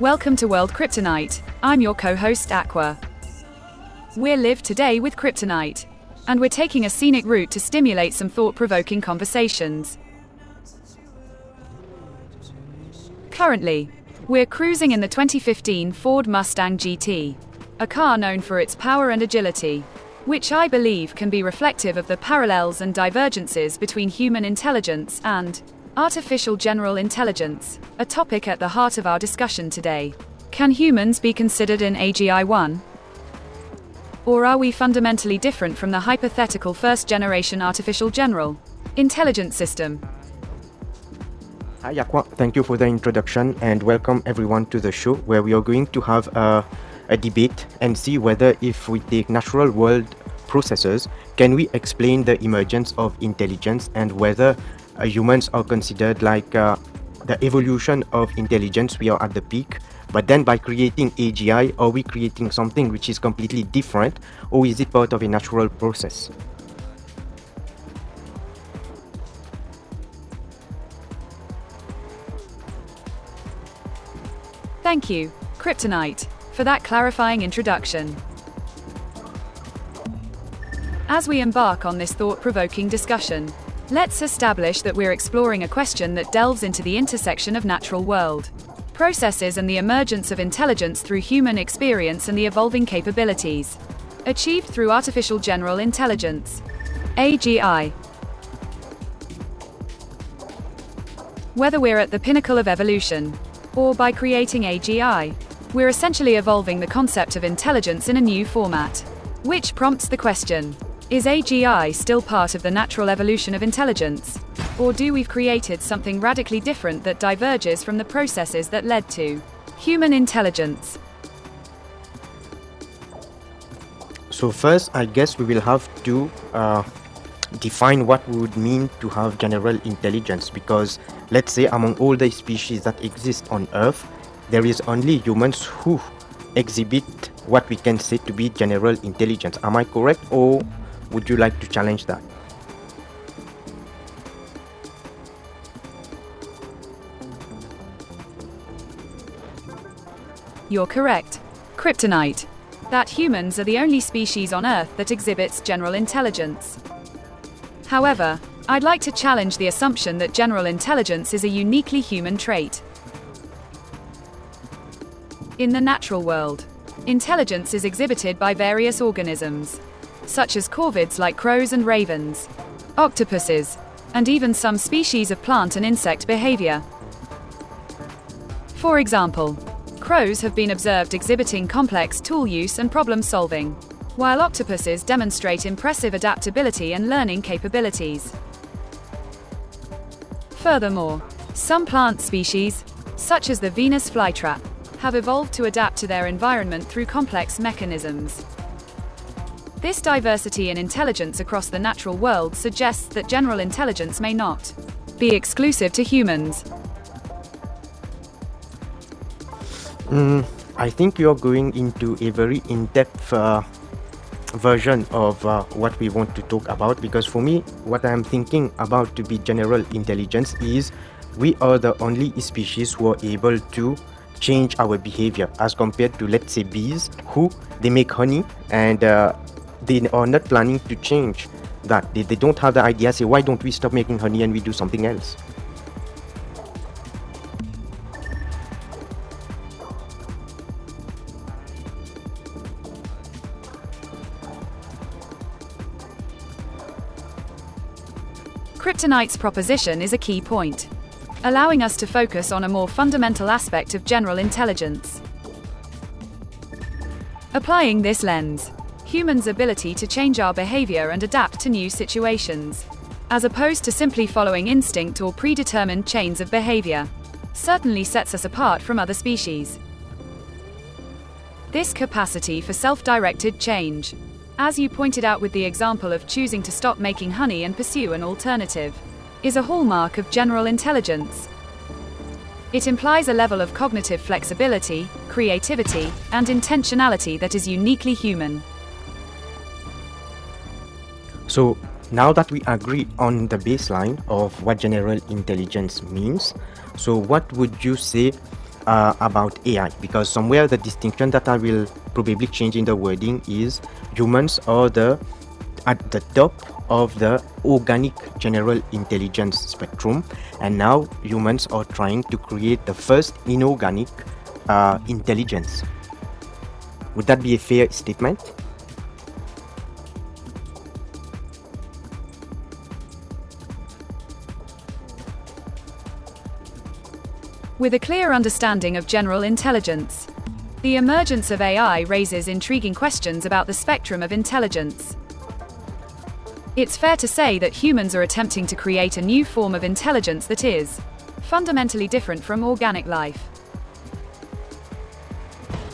Welcome to World Kryptonite. I'm your co-host Aqua. We're live today with Kryptonite, and we're taking a scenic route to stimulate some thought-provoking conversations. Currently, we're cruising in the 2015 Ford Mustang GT, a car known for its power and agility, which I believe can be reflective of the parallels and divergences between human intelligence and artificial general intelligence, a topic at the heart of our discussion today. Can humans be considered in AGI 1? Or are we fundamentally different from the hypothetical first-generation artificial general intelligence system? Hi Aqua, thank you for the introduction and welcome everyone to the show where we are going to have a debate and see whether if we take natural world processes, can we explain the emergence of intelligence and whether humans are considered like the evolution of intelligence, we are at the peak, but then by creating AGI, are we creating something which is completely different, or is it part of a natural process? Thank you, Kryptonite, for that clarifying introduction. As we embark on this thought-provoking discussion, let's establish that we're exploring a question that delves into the intersection of natural world processes and the emergence of intelligence through human experience and the evolving capabilities achieved through artificial general intelligence, AGI. Whether we're at the pinnacle of evolution, or by creating AGI, we're essentially evolving the concept of intelligence in a new format, which prompts the question: is AGI still part of the natural evolution of intelligence? Or do we've created something radically different that diverges from the processes that led to human intelligence? So first, I guess we will have to define what would mean to have general intelligence, because let's say among all the species that exist on Earth, there is only humans who exhibit what we can say to be general intelligence. Am I correct, or would you like to challenge that? You're correct, Kryptonite, that humans are the only species on Earth that exhibits general intelligence. However, I'd like to challenge the assumption that general intelligence is a uniquely human trait. In the natural world, intelligence is exhibited by various organisms, such as corvids like crows and ravens, octopuses, and even some species of plant and insect behavior. For example, crows have been observed exhibiting complex tool use and problem solving, while octopuses demonstrate impressive adaptability and learning capabilities. Furthermore, some plant species, such as the Venus flytrap, have evolved to adapt to their environment through complex mechanisms. This diversity in intelligence across the natural world suggests that general intelligence may not be exclusive to humans. I think you're going into a very in-depth version of what we want to talk about, because for me, what I'm thinking about to be general intelligence is we are the only species who are able to change our behavior as compared to, let's say, bees, who they make honey and they are not planning to change that. They don't have the idea, say, why don't we stop making honey and we do something else? Kryptonite's proposition is a key point, allowing us to focus on a more fundamental aspect of general intelligence. Applying this lens, humans' ability to change our behavior and adapt to new situations, as opposed to simply following instinct or predetermined chains of behavior, certainly sets us apart from other species. This capacity for self-directed change, as you pointed out with the example of choosing to stop making honey and pursue an alternative, is a hallmark of general intelligence. It implies a level of cognitive flexibility, creativity, and intentionality that is uniquely human. So now that we agree on the baseline of what general intelligence means, so what would you say about AI, because somewhere the distinction that I will probably change in the wording is humans are at the top of the organic general intelligence spectrum, and now humans are trying to create the first inorganic intelligence. Would that be a fair statement? With a clear understanding of general intelligence, the emergence of AI raises intriguing questions about the spectrum of intelligence. It's fair to say that humans are attempting to create a new form of intelligence that is fundamentally different from organic life.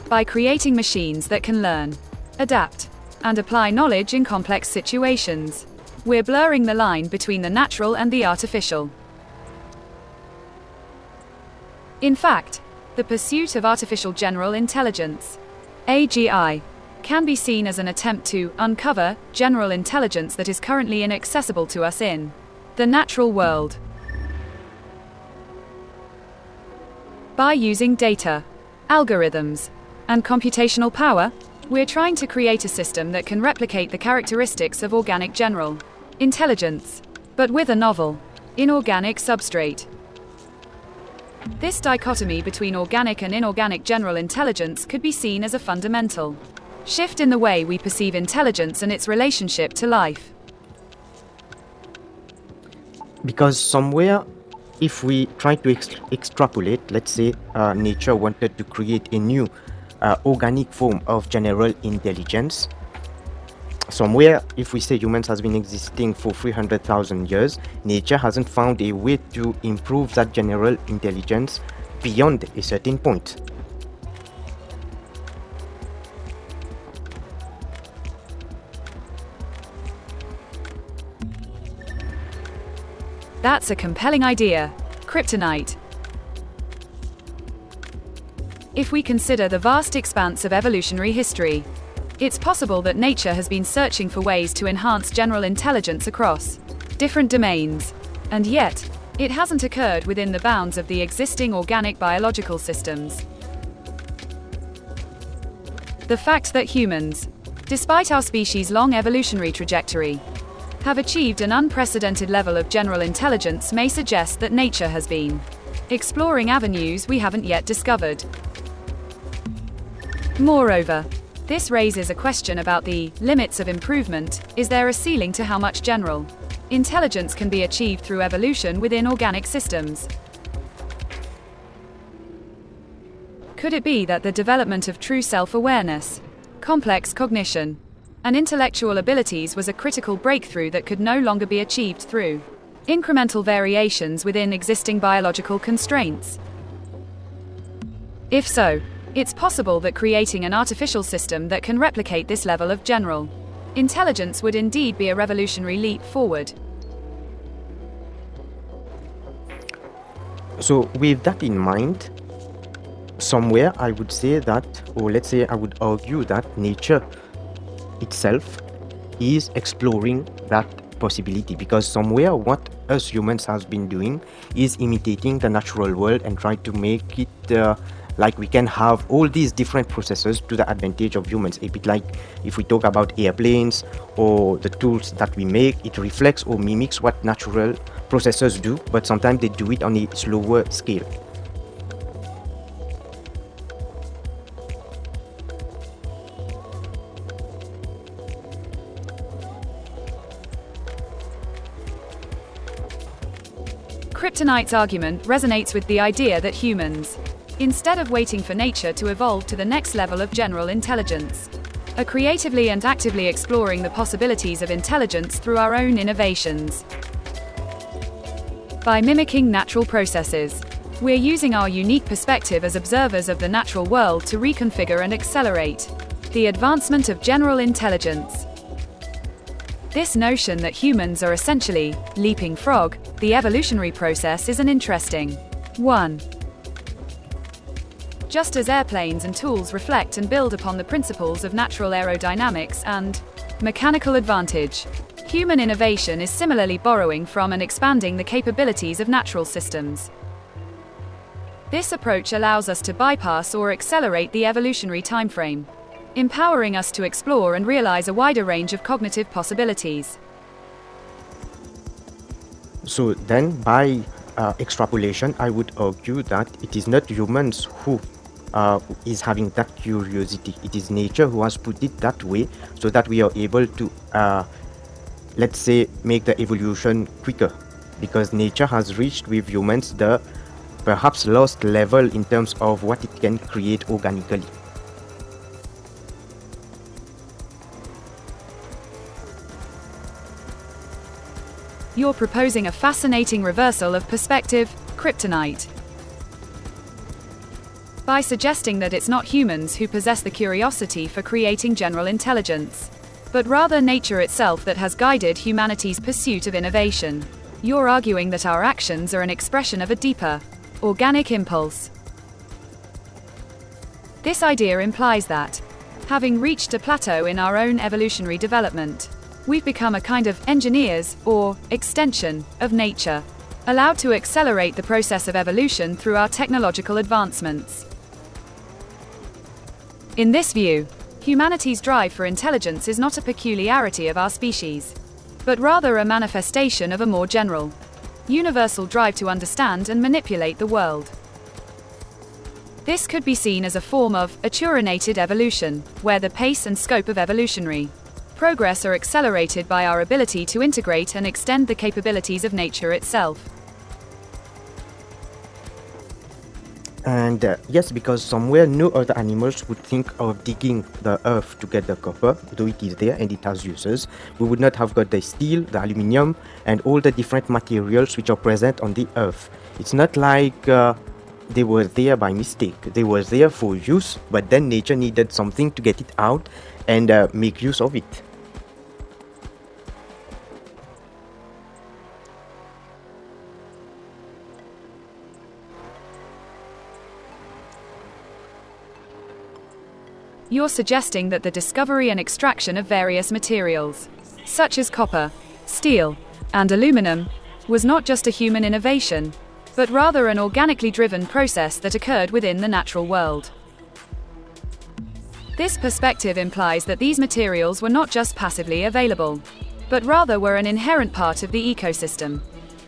By creating machines that can learn, adapt, and apply knowledge in complex situations, we're blurring the line between the natural and the artificial. In fact, the pursuit of artificial general intelligence, AGI, can be seen as an attempt to uncover general intelligence that is currently inaccessible to us in the natural world. By using data, algorithms, and computational power, we're trying to create a system that can replicate the characteristics of organic general intelligence, but with a novel, inorganic substrate. This dichotomy between organic and inorganic general intelligence could be seen as a fundamental shift in the way we perceive intelligence and its relationship to life. Because somewhere, if we try to extrapolate, let's say nature wanted to create a new organic form of general intelligence. Somewhere, if we say humans has been existing for 300,000 years, nature hasn't found a way to improve that general intelligence beyond a certain point. That's a compelling idea. Kryptonite. If we consider the vast expanse of evolutionary history, it's possible that nature has been searching for ways to enhance general intelligence across different domains, and yet, it hasn't occurred within the bounds of the existing organic biological systems. The fact that humans, despite our species' long evolutionary trajectory, have achieved an unprecedented level of general intelligence may suggest that nature has been exploring avenues we haven't yet discovered. Moreover, this raises a question about the limits of improvement. Is there a ceiling to how much general intelligence can be achieved through evolution within organic systems? Could it be that the development of true self-awareness, complex cognition, and intellectual abilities was a critical breakthrough that could no longer be achieved through incremental variations within existing biological constraints? If so, it's possible that creating an artificial system that can replicate this level of general intelligence would indeed be a revolutionary leap forward. So with that in mind, somewhere I would say that, or let's say I would argue that nature itself is exploring that possibility, because somewhere what us humans has been doing is imitating the natural world and try to make it like we can have all these different processes to the advantage of humans. A bit like if we talk about airplanes or the tools that we make, it reflects or mimics what natural processors do, but sometimes they do it on a slower scale. Kryptonite's argument resonates with the idea that humans, instead of waiting for nature to evolve to the next level of general intelligence, are creatively and actively exploring the possibilities of intelligence through our own innovations. By mimicking natural processes, we're using our unique perspective as observers of the natural world to reconfigure and accelerate the advancement of general intelligence. This notion that humans are essentially leaping frog the evolutionary process is an interesting one. Just as airplanes and tools reflect and build upon the principles of natural aerodynamics and mechanical advantage, human innovation is similarly borrowing from and expanding the capabilities of natural systems. This approach allows us to bypass or accelerate the evolutionary timeframe, empowering us to explore and realize a wider range of cognitive possibilities. So then, by extrapolation, I would argue that it is not humans who is having that curiosity. It is nature who has put it that way so that we are able to, let's say, make the evolution quicker. Because nature has reached with humans the perhaps lost level in terms of what it can create organically. You're proposing a fascinating reversal of perspective, Kryptonite. By suggesting that it's not humans who possess the curiosity for creating general intelligence, but rather nature itself that has guided humanity's pursuit of innovation. You're arguing that our actions are an expression of a deeper, organic impulse. This idea implies that, having reached a plateau in our own evolutionary development, we've become a kind of engineers, or extension, of nature, allowed to accelerate the process of evolution through our technological advancements. In this view, humanity's drive for intelligence is not a peculiarity of our species, but rather a manifestation of a more general, universal drive to understand and manipulate the world. This could be seen as a form of aturinated evolution, where the pace and scope of evolutionary progress are accelerated by our ability to integrate and extend the capabilities of nature itself. And yes, because somewhere no other animals would think of digging the earth to get the copper, though it is there and it has uses. We would not have got the steel, the aluminium, and all the different materials which are present on the earth. It's not like they were there by mistake. They were there for use, but then nature needed something to get it out and make use of it. You're suggesting that the discovery and extraction of various materials, such as copper, steel, and aluminum, was not just a human innovation, but rather an organically driven process that occurred within the natural world. This perspective implies that these materials were not just passively available, but rather were an inherent part of the ecosystem,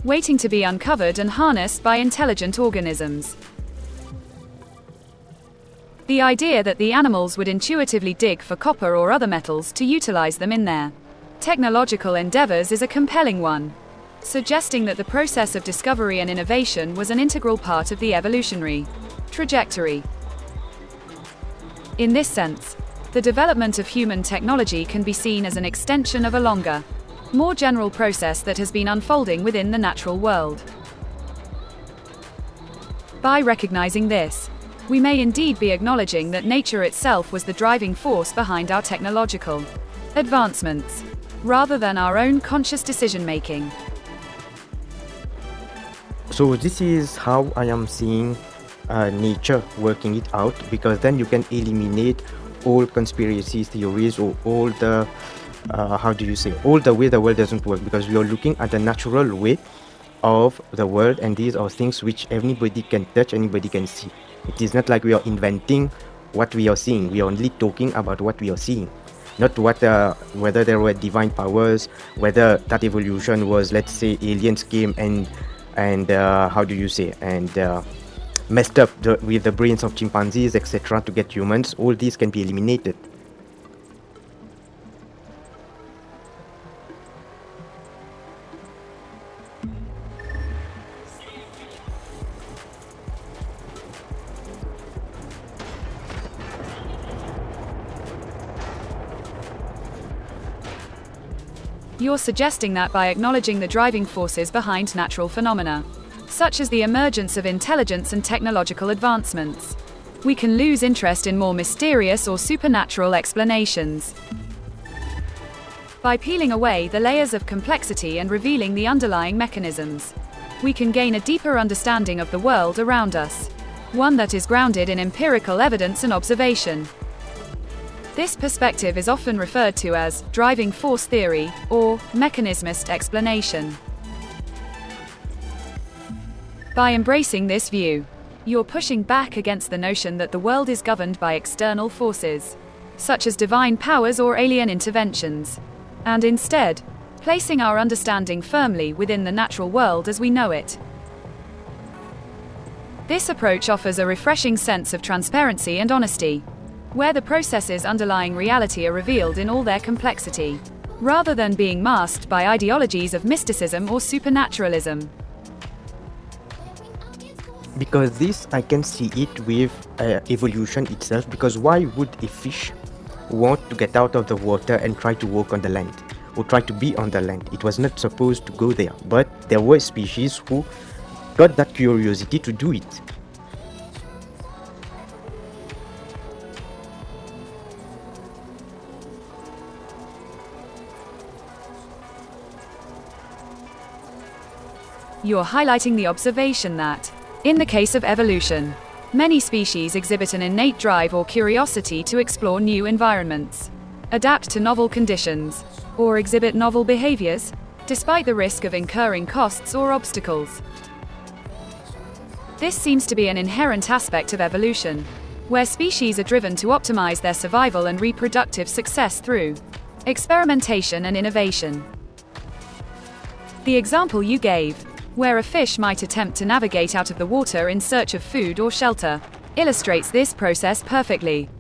waiting to be uncovered and harnessed by intelligent organisms. The idea that the animals would intuitively dig for copper or other metals to utilize them in their technological endeavors is a compelling one, suggesting that the process of discovery and innovation was an integral part of the evolutionary trajectory. In this sense, the development of human technology can be seen as an extension of a longer, more general process that has been unfolding within the natural world. By recognizing this, we may indeed be acknowledging that nature itself was the driving force behind our technological advancements, rather than our own conscious decision-making. So this is how I am seeing nature working it out, because then you can eliminate all conspiracy theories or all the, all the way the world doesn't work, because we are looking at the natural way of the world, and these are things which anybody can touch, anybody can see. It is not like we are inventing what we are seeing. We are only talking about what we are seeing, not what whether there were divine powers, whether that evolution was, let's say, aliens came and messed up with the brains of chimpanzees, etc., to get humans. All these can be eliminated. You're suggesting that by acknowledging the driving forces behind natural phenomena, such as the emergence of intelligence and technological advancements, we can lose interest in more mysterious or supernatural explanations. By peeling away the layers of complexity and revealing the underlying mechanisms, we can gain a deeper understanding of the world around us, one that is grounded in empirical evidence and observation. This perspective is often referred to as driving force theory or mechanismist explanation. By embracing this view, You're pushing back against the notion that the world is governed by external forces, such as divine powers or alien interventions, and instead, placing our understanding firmly within the natural world as we know it. This approach offers a refreshing sense of transparency and honesty, where the processes underlying reality are revealed in all their complexity, rather than being masked by ideologies of mysticism or supernaturalism. Because this, I can see it with evolution itself, because why would a fish want to get out of the water and try to walk on the land, or try to be on the land? It was not supposed to go there, but there were species who got that curiosity to do it. You're highlighting the observation that, in the case of evolution, many species exhibit an innate drive or curiosity to explore new environments, adapt to novel conditions, or exhibit novel behaviors, despite the risk of incurring costs or obstacles. This seems to be an inherent aspect of evolution, where species are driven to optimize their survival and reproductive success through experimentation and innovation. The example you gave, where a fish might attempt to navigate out of the water in search of food or shelter, illustrates this process perfectly.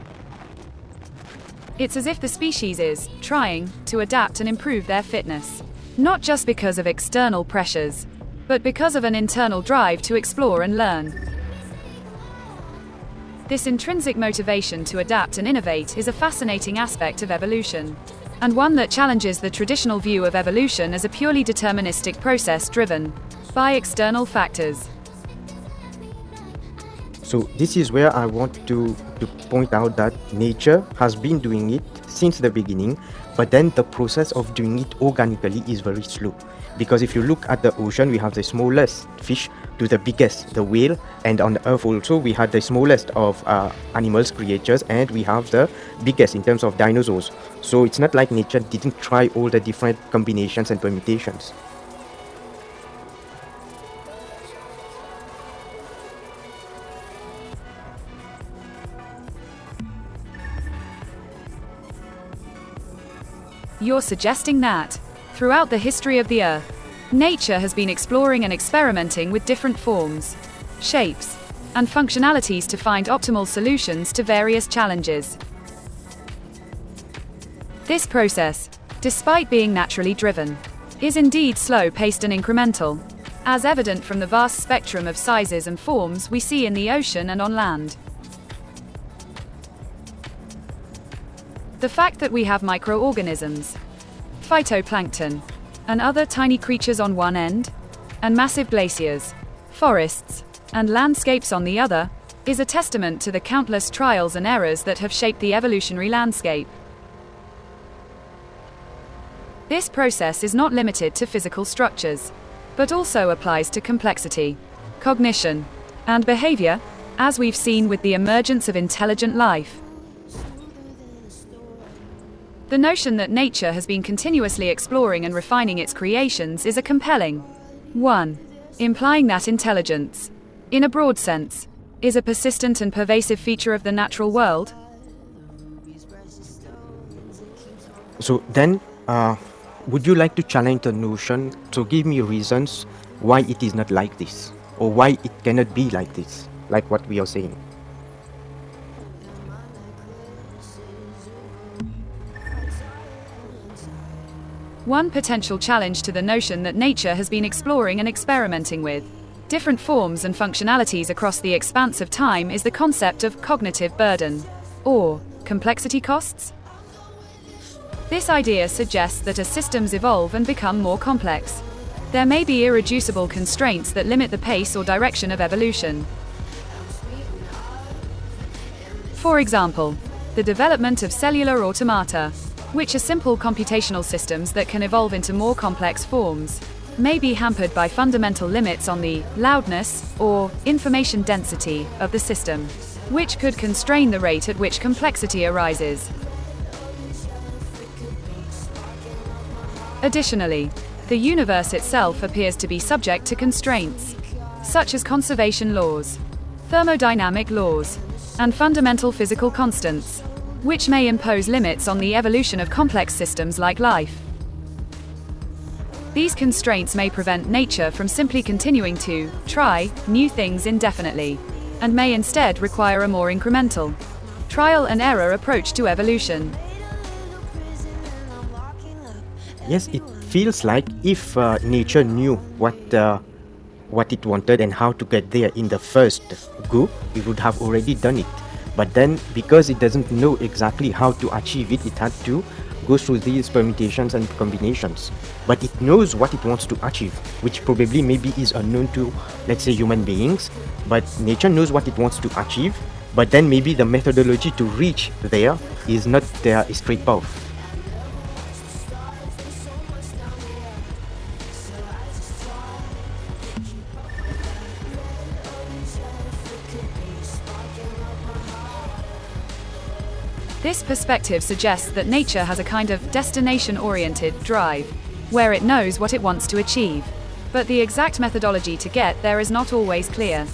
It's as if the species is trying to adapt and improve their fitness, not just because of external pressures, but because of an internal drive to explore and learn. This intrinsic motivation to adapt and innovate is a fascinating aspect of evolution, and one that challenges the traditional view of evolution as a purely deterministic process driven by external factors. So this is where I want to point out that nature has been doing it since the beginning, but then the process of doing it organically is very slow. Because if you look at the ocean, we have the smallest fish to the biggest, the whale, and on the earth also we had the smallest of animals, creatures, and we have the biggest in terms of dinosaurs. So it's not like nature didn't try all the different combinations and permutations. You're suggesting that, throughout the history of the Earth, nature has been exploring and experimenting with different forms, shapes, and functionalities to find optimal solutions to various challenges. This process, despite being naturally driven, is indeed slow-paced and incremental, as evident from the vast spectrum of sizes and forms we see in the ocean and on land. The fact that we have microorganisms, phytoplankton, and other tiny creatures on one end, and massive glaciers, forests, and landscapes on the other, is a testament to the countless trials and errors that have shaped the evolutionary landscape. This process is not limited to physical structures, but also applies to complexity, cognition, and behavior, as we've seen with the emergence of intelligent life. The notion that nature has been continuously exploring and refining its creations is a compelling one, implying that intelligence, in a broad sense, is a persistent and pervasive feature of the natural world. So then, would you like to challenge the notion to give me reasons why it is not like this, or why it cannot be like this, like what we are saying? One potential challenge to the notion that nature has been exploring and experimenting with different forms and functionalities across the expanse of time is the concept of cognitive burden, or complexity costs. This idea suggests that as systems evolve and become more complex, there may be irreducible constraints that limit the pace or direction of evolution. For example, the development of cellular automata, which are simple computational systems that can evolve into more complex forms, may be hampered by fundamental limits on the loudness or information density of the system, which could constrain the rate at which complexity arises. Additionally, the universe itself appears to be subject to constraints, such as conservation laws, thermodynamic laws, and fundamental physical constants, which may impose limits on the evolution of complex systems like life. These constraints may prevent nature from simply continuing to try new things indefinitely, and may instead require a more incremental, trial and error approach to evolution. Yes, it feels like if nature knew what it wanted and how to get there in the first go, it would have already done it. But then, because it doesn't know exactly how to achieve it, it had to go through these permutations and combinations. But it knows what it wants to achieve, which probably maybe is unknown to, let's say, human beings. But nature knows what it wants to achieve, but then maybe the methodology to reach there is not a straight path. This perspective suggests that nature has a kind of destination-oriented drive, where it knows what it wants to achieve, but the exact methodology to get there is not always clear.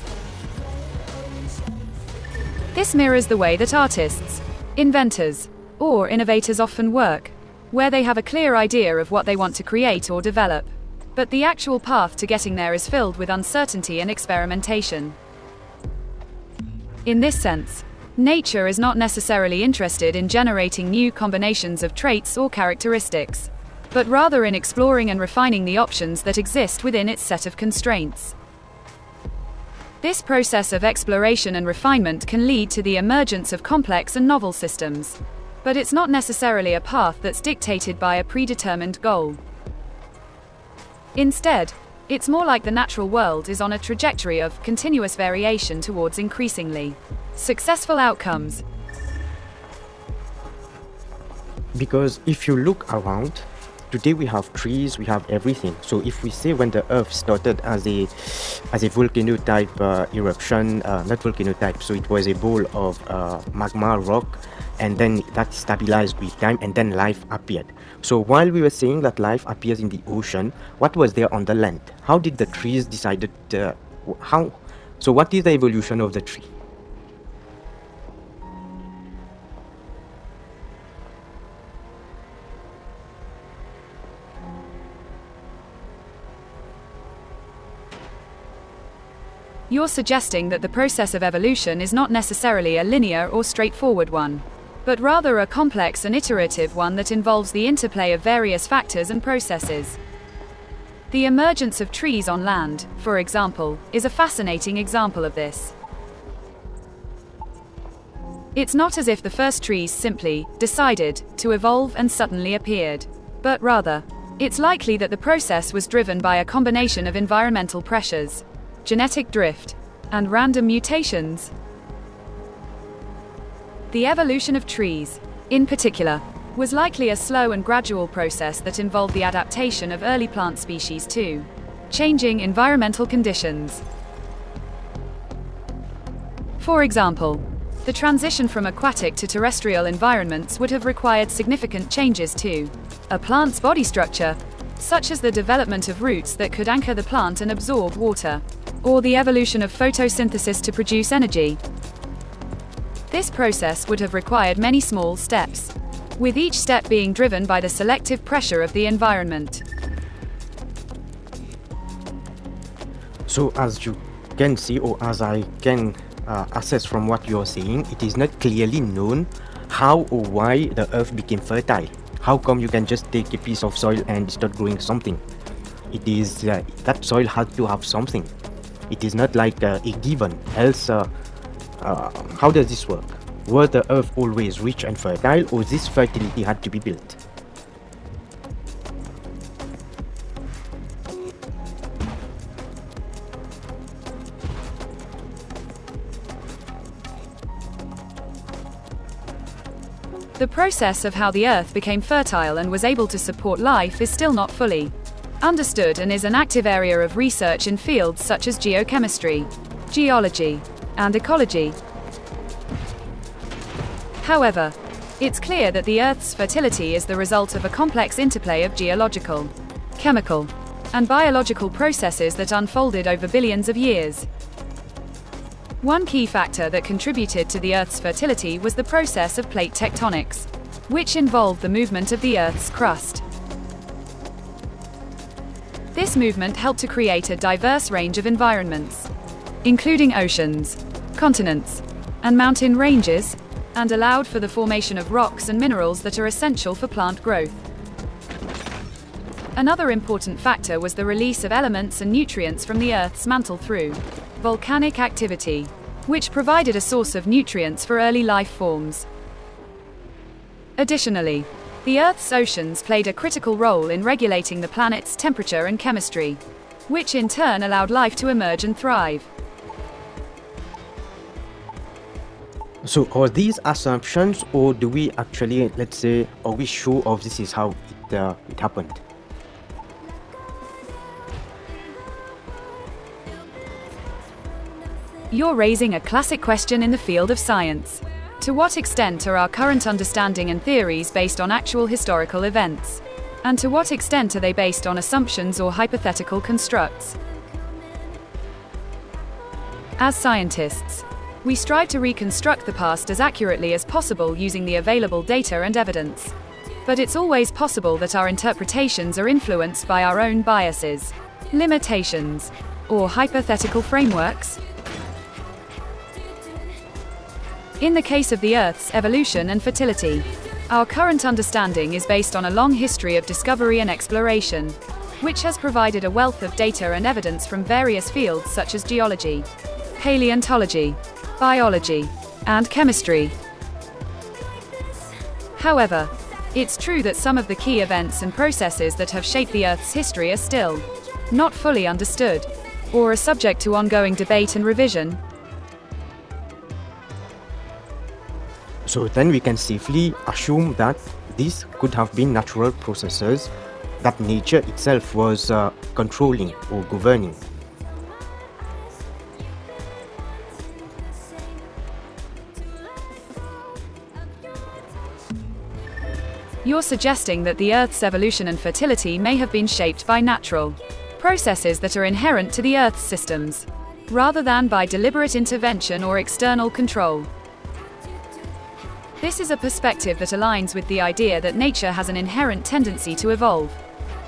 This mirrors the way that artists, inventors, or innovators often work, where they have a clear idea of what they want to create or develop, but the actual path to getting there is filled with uncertainty and experimentation. In this sense, nature is not necessarily interested in generating new combinations of traits or characteristics, but rather in exploring and refining the options that exist within its set of constraints. This process of exploration and refinement can lead to the emergence of complex and novel systems, but it's not necessarily a path that's dictated by a predetermined goal. Instead, it's more like the natural world is on a trajectory of continuous variation towards increasingly successful outcomes. Because if you look around, today we have trees, we have everything. So if we say when the Earth started as a volcano type eruption, not volcano type, so it was a ball of magma rock, and then that stabilized with time, and then life appeared. So while we were saying that life appears in the ocean, what was there on the land? How did the trees decided how? So what is the evolution of the tree? You're suggesting that the process of evolution is not necessarily a linear or straightforward one, but rather a complex and iterative one that involves the interplay of various factors and processes. The emergence of trees on land, for example, is a fascinating example of this. It's not as if the first trees simply decided to evolve and suddenly appeared, but rather, it's likely that the process was driven by a combination of environmental pressures, genetic drift, and random mutations. The evolution of trees, in particular, was likely a slow and gradual process that involved the adaptation of early plant species to changing environmental conditions. For example, the transition from aquatic to terrestrial environments would have required significant changes to a plant's body structure, such as the development of roots that could anchor the plant and absorb water, or the evolution of photosynthesis to produce energy. This process would have required many small steps, with each step being driven by the selective pressure of the environment. So as you can see, or as I can assess from what you're saying, it is not clearly known how or why the earth became fertile. How come you can just take a piece of soil and start growing something? It is that soil had to have something. It is not like a given. Else, how does this work? Was the earth always rich and fertile, or this fertility had to be built? The process of how the earth became fertile and was able to support life is still not fully understood and is an active area of research in fields such as geochemistry, geology, and ecology. However, it's clear that the Earth's fertility is the result of a complex interplay of geological, chemical, and biological processes that unfolded over billions of years. One key factor that contributed to the Earth's fertility was the process of plate tectonics, which involved the movement of the Earth's crust. This movement helped to create a diverse range of environments, including oceans, continents, and mountain ranges, and allowed for the formation of rocks and minerals that are essential for plant growth. Another important factor was the release of elements and nutrients from the Earth's mantle through volcanic activity, which provided a source of nutrients for early life forms. Additionally, the Earth's oceans played a critical role in regulating the planet's temperature and chemistry, which in turn allowed life to emerge and thrive. So are these assumptions, or do we actually, let's say, are we sure of this is how it happened? You're raising a classic question in the field of science. To what extent are our current understanding and theories based on actual historical events? And to what extent are they based on assumptions or hypothetical constructs? As scientists, we strive to reconstruct the past as accurately as possible using the available data and evidence. But it's always possible that our interpretations are influenced by our own biases, limitations, or hypothetical frameworks. In the case of the Earth's evolution and fertility, our current understanding is based on a long history of discovery and exploration, which has provided a wealth of data and evidence from various fields such as geology, paleontology, biology, and chemistry. However, it's true that some of the key events and processes that have shaped the Earth's history are still not fully understood, or are subject to ongoing debate and revision. So then we can safely assume that these could have been natural processes that nature itself was controlling or governing. You're suggesting that the Earth's evolution and fertility may have been shaped by natural processes that are inherent to the Earth's systems, rather than by deliberate intervention or external control. This is a perspective that aligns with the idea that nature has an inherent tendency to evolve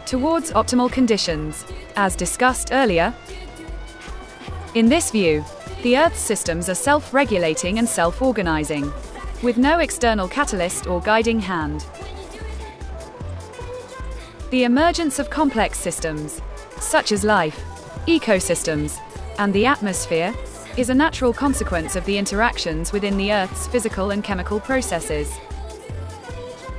towards optimal conditions, as discussed earlier. In this view, the Earth's systems are self-regulating and self-organizing, with no external catalyst or guiding hand. The emergence of complex systems, such as life, ecosystems, and the atmosphere, is a natural consequence of the interactions within the Earth's physical and chemical processes.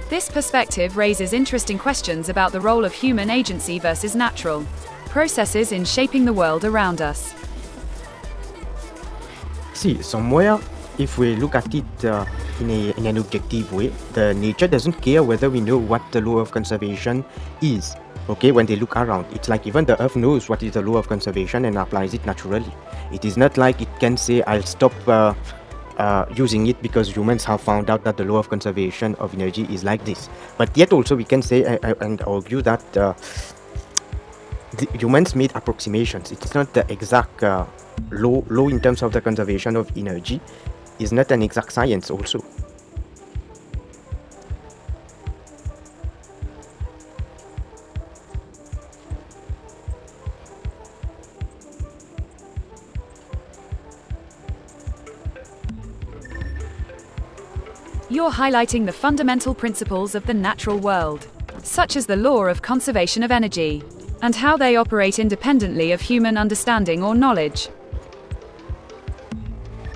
This perspective raises interesting questions about the role of human agency versus natural processes in shaping the world around us. See, somewhere, if we look at it in an objective way, the nature doesn't care whether we know what the law of conservation is. Okay, when they look around, it's like even the Earth knows what is the law of conservation and applies it naturally. It is not like it can say, I'll stop using it because humans have found out that the law of conservation of energy is like this. But yet also we can say and argue that the humans made approximations. It's not the exact law in terms of the conservation of energy is not an exact science also. You're highlighting the fundamental principles of the natural world, such as the law of conservation of energy, and how they operate independently of human understanding or knowledge.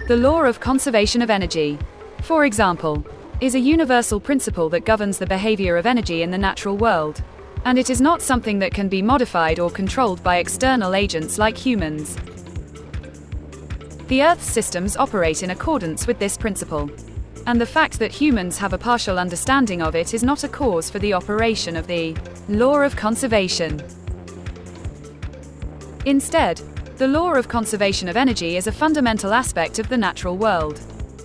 The law of conservation of energy, for example, is a universal principle that governs the behavior of energy in the natural world, and it is not something that can be modified or controlled by external agents like humans. The Earth's systems operate in accordance with this principle, and the fact that humans have a partial understanding of it is not a cause for the operation of the law of conservation. Instead, the law of conservation of energy is a fundamental aspect of the natural world,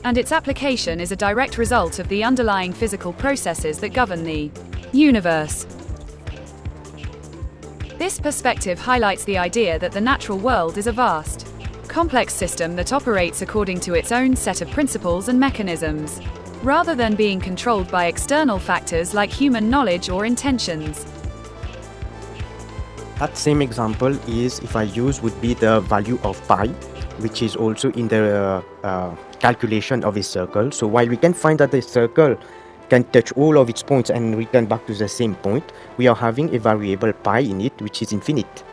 and its application is a direct result of the underlying physical processes that govern the universe. This perspective highlights the idea that the natural world is a vast, complex system that operates according to its own set of principles and mechanisms, rather than being controlled by external factors like human knowledge or intentions. That same example is, if I use, would be the value of pi, which is also in the calculation of a circle. So while we can find that the circle can touch all of its points and return back to the same point, we are having a variable pi in it, which is infinite.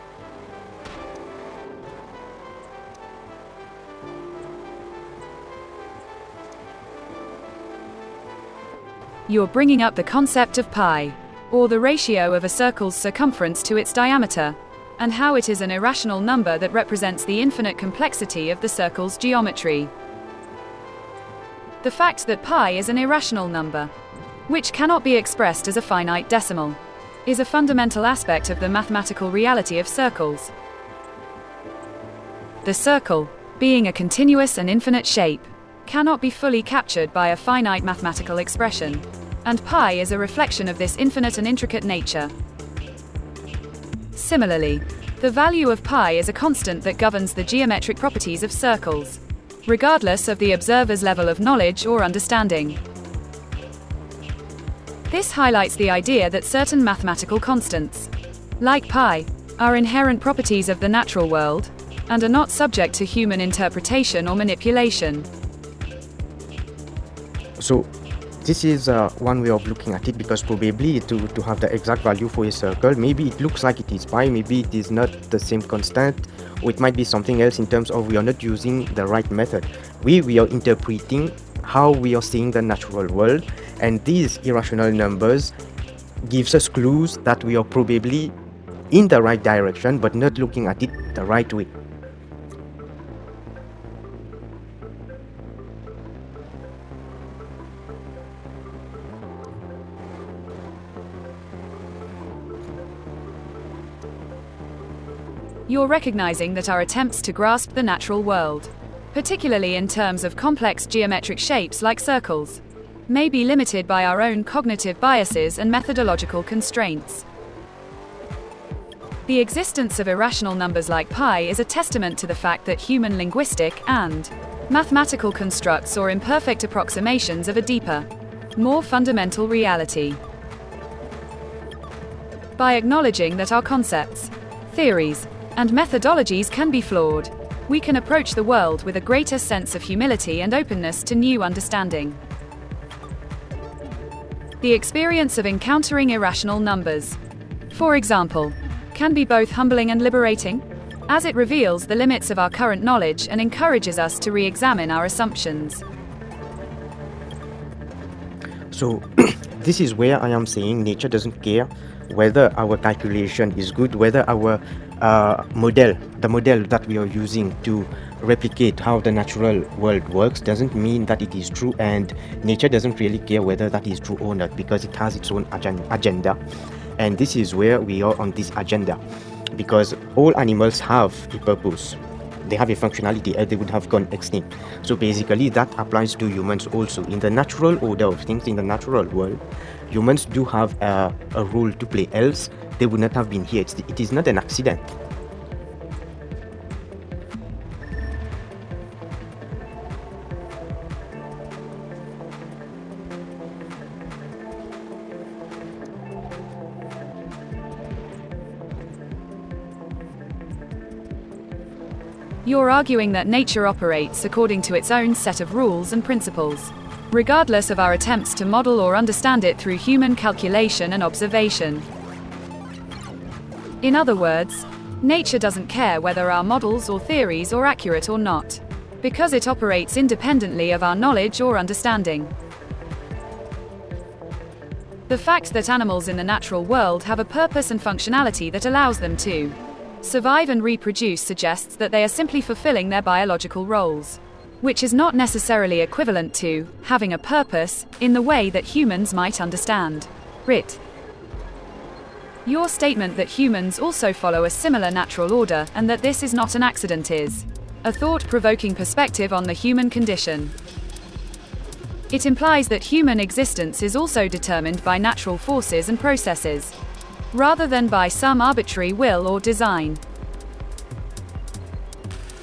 You're bringing up the concept of pi, or the ratio of a circle's circumference to its diameter, and how it is an irrational number that represents the infinite complexity of the circle's geometry. The fact that pi is an irrational number, which cannot be expressed as a finite decimal, is a fundamental aspect of the mathematical reality of circles. The circle, being a continuous and infinite shape, cannot be fully captured by a finite mathematical expression, and pi is a reflection of this infinite and intricate nature. Similarly, the value of pi is a constant that governs the geometric properties of circles, regardless of the observer's level of knowledge or understanding. This highlights the idea that certain mathematical constants, like pi, are inherent properties of the natural world, and are not subject to human interpretation or manipulation. So this is one way of looking at it, because probably to have the exact value for a circle, maybe it looks like it is pi, maybe it is not the same constant, or it might be something else in terms of we are not using the right method. We are interpreting how we are seeing the natural world, and these irrational numbers gives us clues that we are probably in the right direction but not looking at it the right way. You're recognizing that our attempts to grasp the natural world, particularly in terms of complex geometric shapes like circles, may be limited by our own cognitive biases and methodological constraints. The existence of irrational numbers like pi is a testament to the fact that human linguistic and mathematical constructs or imperfect approximations of a deeper, more fundamental reality. By acknowledging that our concepts, theories, and methodologies can be flawed, we can approach the world with a greater sense of humility and openness to new understanding. The experience of encountering irrational numbers, for example, can be both humbling and liberating, as it reveals the limits of our current knowledge and encourages us to re-examine our assumptions. So this is where I am saying nature doesn't care whether our calculation is good, whether our the model that we are using to replicate how the natural world works doesn't mean that it is true, and nature doesn't really care whether that is true or not, because it has its own agenda. And this is where we are on this agenda, because all animals have a purpose, they have a functionality, or they would have gone extinct. So basically that applies to humans also. In the natural order of things, in the natural world, humans do have a role to play, else they would not have been here. It is not an accident. You're arguing that nature operates according to its own set of rules and principles, regardless of our attempts to model or understand it through human calculation and observation. In other words, nature doesn't care whether our models or theories are accurate or not, because it operates independently of our knowledge or understanding. The fact that animals in the natural world have a purpose and functionality that allows them to survive and reproduce suggests that they are simply fulfilling their biological roles, which is not necessarily equivalent to having a purpose in the way that humans might understand it. Your statement that humans also follow a similar natural order and that this is not an accident is a thought-provoking perspective on the human condition. It implies that human existence is also determined by natural forces and processes, rather than by some arbitrary will or design.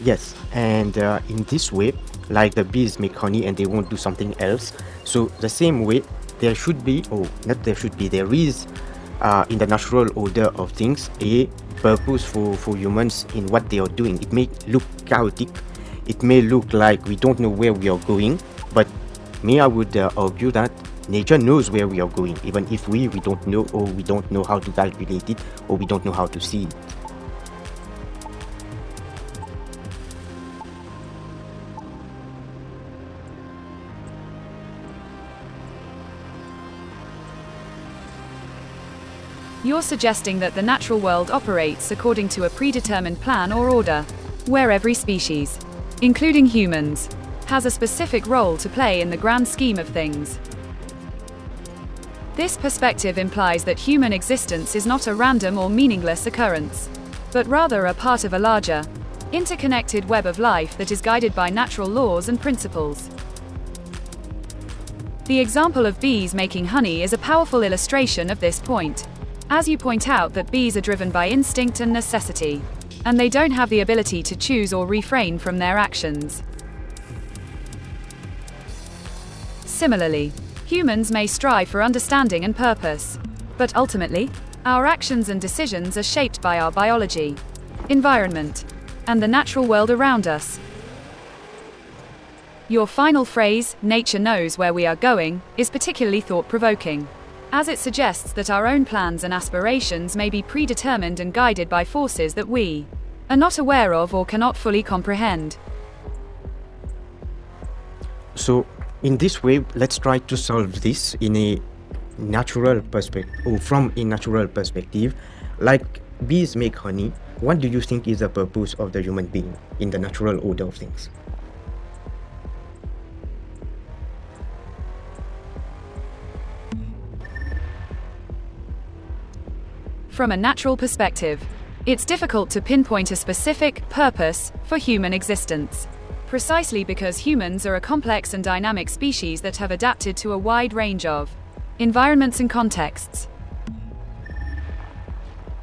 Yes, and in this way, like the bees make honey and they won't do something else, so the same way there should be, or not there should be, there is in the natural order of things a purpose for humans in what they are doing. It may look chaotic, it may look like we don't know where we are going, but I would argue that nature knows where we are going, even if we don't know, or we don't know how to calculate it, or we don't know how to see it. You're suggesting that the natural world operates according to a predetermined plan or order, where every species, including humans, has a specific role to play in the grand scheme of things. This perspective implies that human existence is not a random or meaningless occurrence, but rather a part of a larger, interconnected web of life that is guided by natural laws and principles. The example of bees making honey is a powerful illustration of this point, as you point out that bees are driven by instinct and necessity, and they don't have the ability to choose or refrain from their actions. Similarly, humans may strive for understanding and purpose, but ultimately, our actions and decisions are shaped by our biology, environment, and the natural world around us. Your final phrase, "nature knows where we are going," is particularly thought-provoking, as it suggests that our own plans and aspirations may be predetermined and guided by forces that we are not aware of or cannot fully comprehend. So, in this way, let's try to solve this in a natural perspective, or from a natural perspective. Like bees make honey, what do you think is the purpose of the human being in the natural order of things? From a natural perspective, it's difficult to pinpoint a specific purpose for human existence, precisely because humans are a complex and dynamic species that have adapted to a wide range of environments and contexts.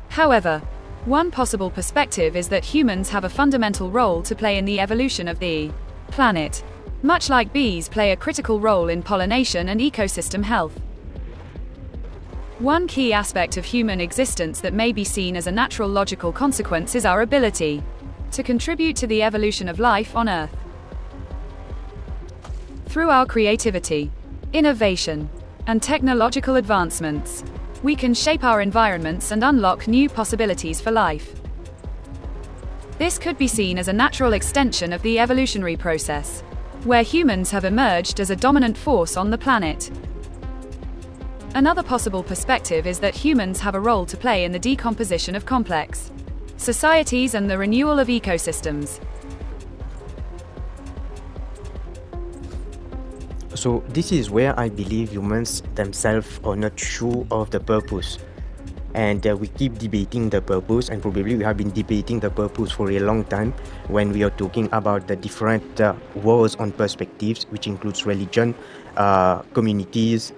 However, one possible perspective is that humans have a fundamental role to play in the evolution of the planet, much like bees play a critical role in pollination and ecosystem health. One key aspect of human existence that may be seen as a natural logical consequence is our ability to contribute to the evolution of life on Earth. Through our creativity, innovation, and technological advancements, we can shape our environments and unlock new possibilities for life. This could be seen as a natural extension of the evolutionary process, where humans have emerged as a dominant force on the planet. Another possible perspective is that humans have a role to play in the decomposition of complex societies and the renewal of ecosystems. So this is where I believe humans themselves are not sure of the purpose, and we keep debating the purpose, and probably we have been debating the purpose for a long time when we are talking about the different wars on perspectives, which includes religion, communities,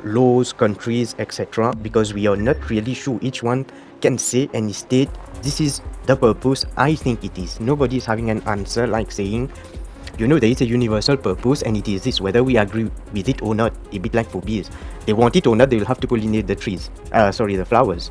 laws, countries, etc., because we are not really sure. Each one can say and state, this is the purpose I think it is. Nobody is having an answer like saying, there is a universal purpose and it is this, whether we agree with it or not. A bit like for bees, they want it or not, they will have to pollinate the trees, the flowers.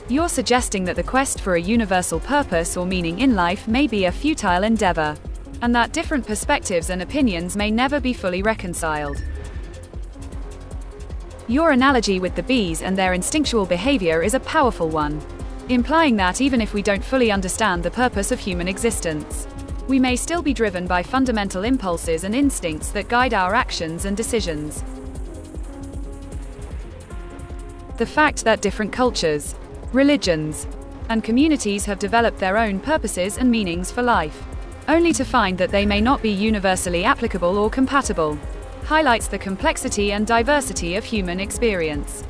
You're suggesting that the quest for a universal purpose or meaning in life may be a futile endeavor, and that different perspectives and opinions may never be fully reconciled. Your analogy with the bees and their instinctual behavior is a powerful one, implying that even if we don't fully understand the purpose of human existence, we may still be driven by fundamental impulses and instincts that guide our actions and decisions. The fact that different cultures, religions, and communities have developed their own purposes and meanings for life, only to find that they may not be universally applicable or compatible, highlights the complexity and diversity of human experience.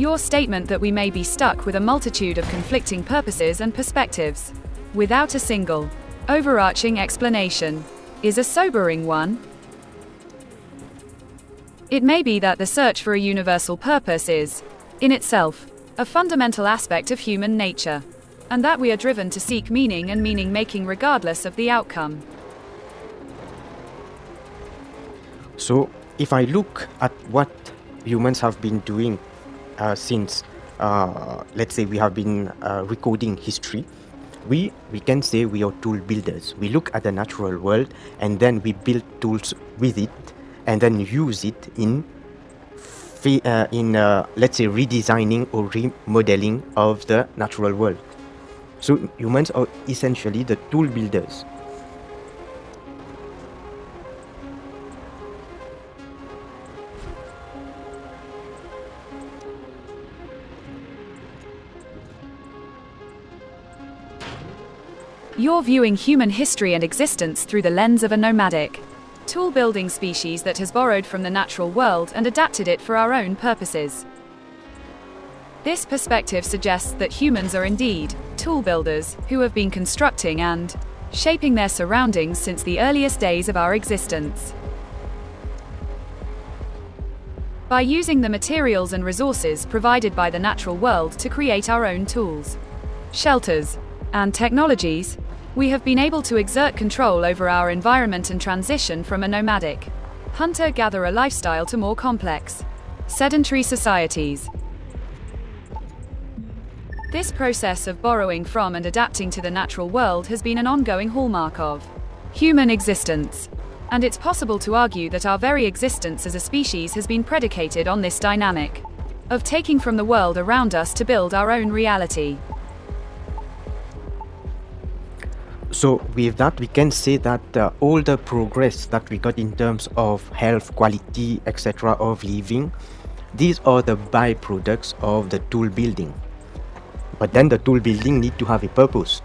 Your statement that we may be stuck with a multitude of conflicting purposes and perspectives, without a single, overarching explanation, is a sobering one. It may be that the search for a universal purpose is, in itself, a fundamental aspect of human nature, and that we are driven to seek meaning and meaning-making regardless of the outcome. So, if I look at what humans have been doing since, let's say, we have been recording history, we can say we are tool builders. We look at the natural world and then we build tools with it and then use it in let's say, redesigning or remodeling of the natural world. So humans are essentially the tool builders. You're viewing human history and existence through the lens of a nomadic, tool-building species that has borrowed from the natural world and adapted it for our own purposes. This perspective suggests that humans are indeed tool builders who have been constructing and shaping their surroundings since the earliest days of our existence. By using the materials and resources provided by the natural world to create our own tools, shelters, and technologies, we have been able to exert control over our environment and transition from a nomadic, hunter-gatherer lifestyle to more complex, sedentary societies. This process of borrowing from and adapting to the natural world has been an ongoing hallmark of human existence, and it's possible to argue that our very existence as a species has been predicated on this dynamic of taking from the world around us to build our own reality. So with that, we can say that all the progress that we got in terms of health, quality, etc. of living, these are the byproducts of the tool building. But then the tool building need to have a purpose.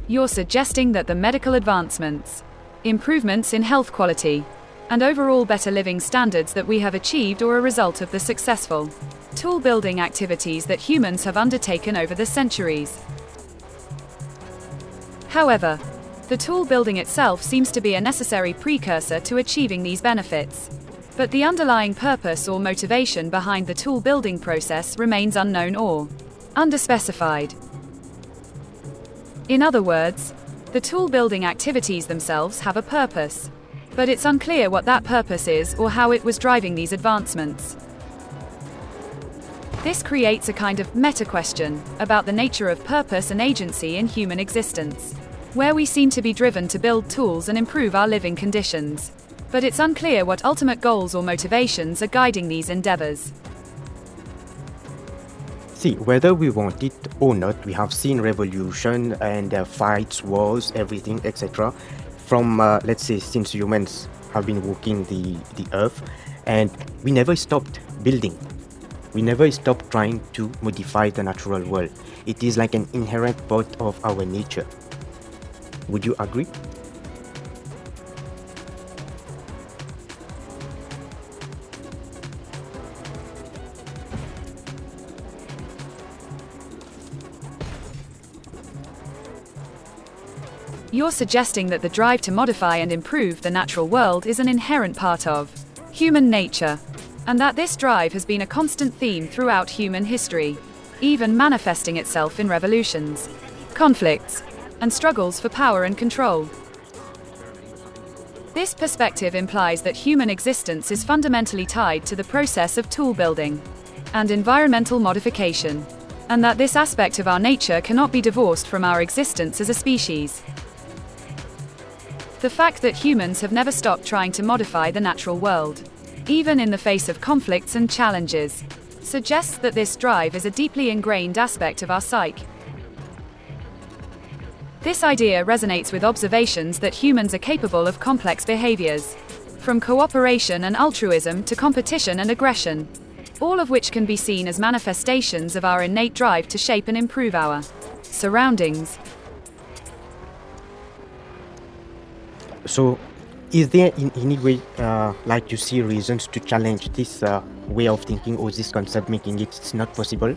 You're suggesting that the medical advancements, improvements in health quality, and overall better living standards that we have achieved are a result of the successful tool-building activities that humans have undertaken over the centuries. However, the tool building itself seems to be a necessary precursor to achieving these benefits. But the underlying purpose or motivation behind the tool building process remains unknown or underspecified. In other words, the tool building activities themselves have a purpose, but it's unclear what that purpose is or how it was driving these advancements. This creates a kind of meta-question about the nature of purpose and agency in human existence, where we seem to be driven to build tools and improve our living conditions, but it's unclear what ultimate goals or motivations are guiding these endeavors. See, whether we want it or not, we have seen revolution and fights, wars, everything, etc. from, let's say, since humans have been walking the earth, and we never stopped building. We never stopped trying to modify the natural world. It is like an inherent part of our nature. Would you agree? You're suggesting that the drive to modify and improve the natural world is an inherent part of human nature, and that this drive has been a constant theme throughout human history, even manifesting itself in revolutions, conflicts, and struggles for power and control. This perspective implies that human existence is fundamentally tied to the process of tool building and environmental modification, and that this aspect of our nature cannot be divorced from our existence as a species. The fact that humans have never stopped trying to modify the natural world, even in the face of conflicts and challenges, suggests that this drive is a deeply ingrained aspect of our psyche. This idea resonates with observations that humans are capable of complex behaviors, from cooperation and altruism to competition and aggression, all of which can be seen as manifestations of our innate drive to shape and improve our surroundings. So, is there in any way, like you see, reasons to challenge this way of thinking or this concept, making it not possible?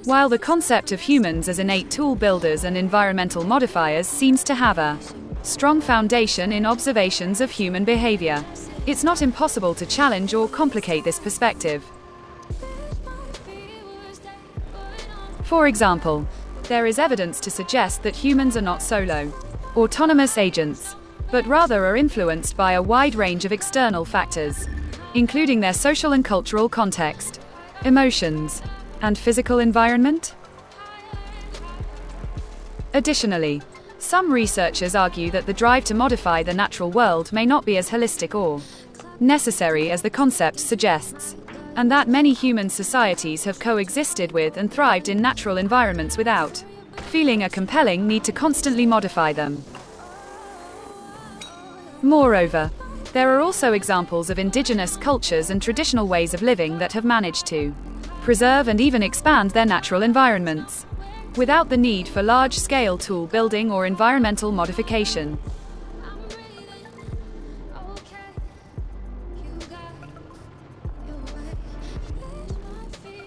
While the concept of humans as innate tool builders and environmental modifiers seems to have a strong foundation in observations of human behavior, it's not impossible to challenge or complicate this perspective. For example, there is evidence to suggest that humans are not solo, autonomous agents, but rather are influenced by a wide range of external factors, including their social and cultural context, emotions, and physical environment. Additionally, some researchers argue that the drive to modify the natural world may not be as holistic or necessary as the concept suggests, and that many human societies have coexisted with and thrived in natural environments without feeling a compelling need to constantly modify them. Moreover, there are also examples of indigenous cultures and traditional ways of living that have managed to preserve and even expand their natural environments, without the need for large-scale tool building or environmental modification.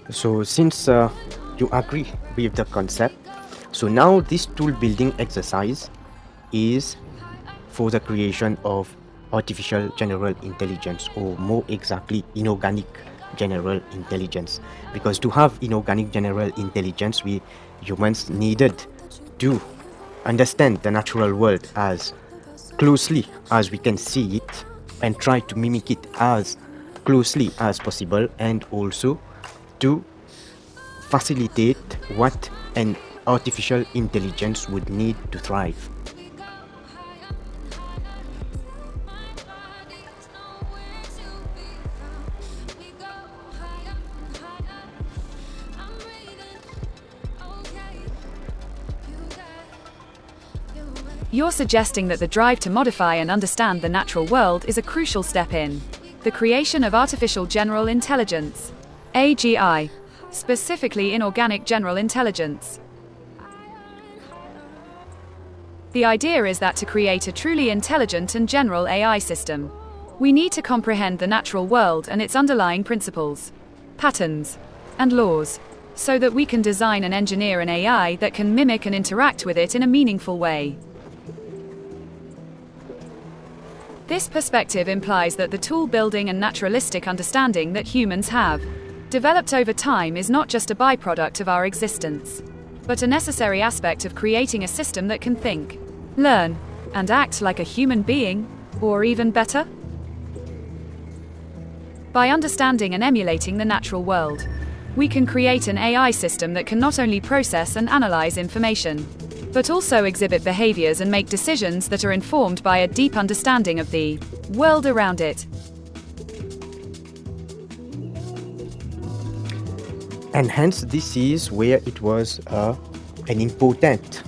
So, since you agree with the concept, so now this tool building exercise is for the creation of artificial general intelligence, or more exactly, inorganic general intelligence. Because to have inorganic general intelligence, we humans needed to understand the natural world as closely as we can see it and try to mimic it as closely as possible, and also to facilitate what an artificial intelligence would need to thrive. You're suggesting that the drive to modify and understand the natural world is a crucial step in the creation of artificial general intelligence, AGI, specifically inorganic general intelligence. The idea is that to create a truly intelligent and general AI system, we need to comprehend the natural world and its underlying principles, patterns, and laws, so that we can design and engineer an AI that can mimic and interact with it in a meaningful way. This perspective implies that the tool building and naturalistic understanding that humans have developed over time is not just a byproduct of our existence, but a necessary aspect of creating a system that can think, learn, and act like a human being, or even better. By understanding and emulating the natural world, we can create an AI system that can not only process and analyze information, but also exhibit behaviors and make decisions that are informed by a deep understanding of the world around it. And hence, this is where it was an important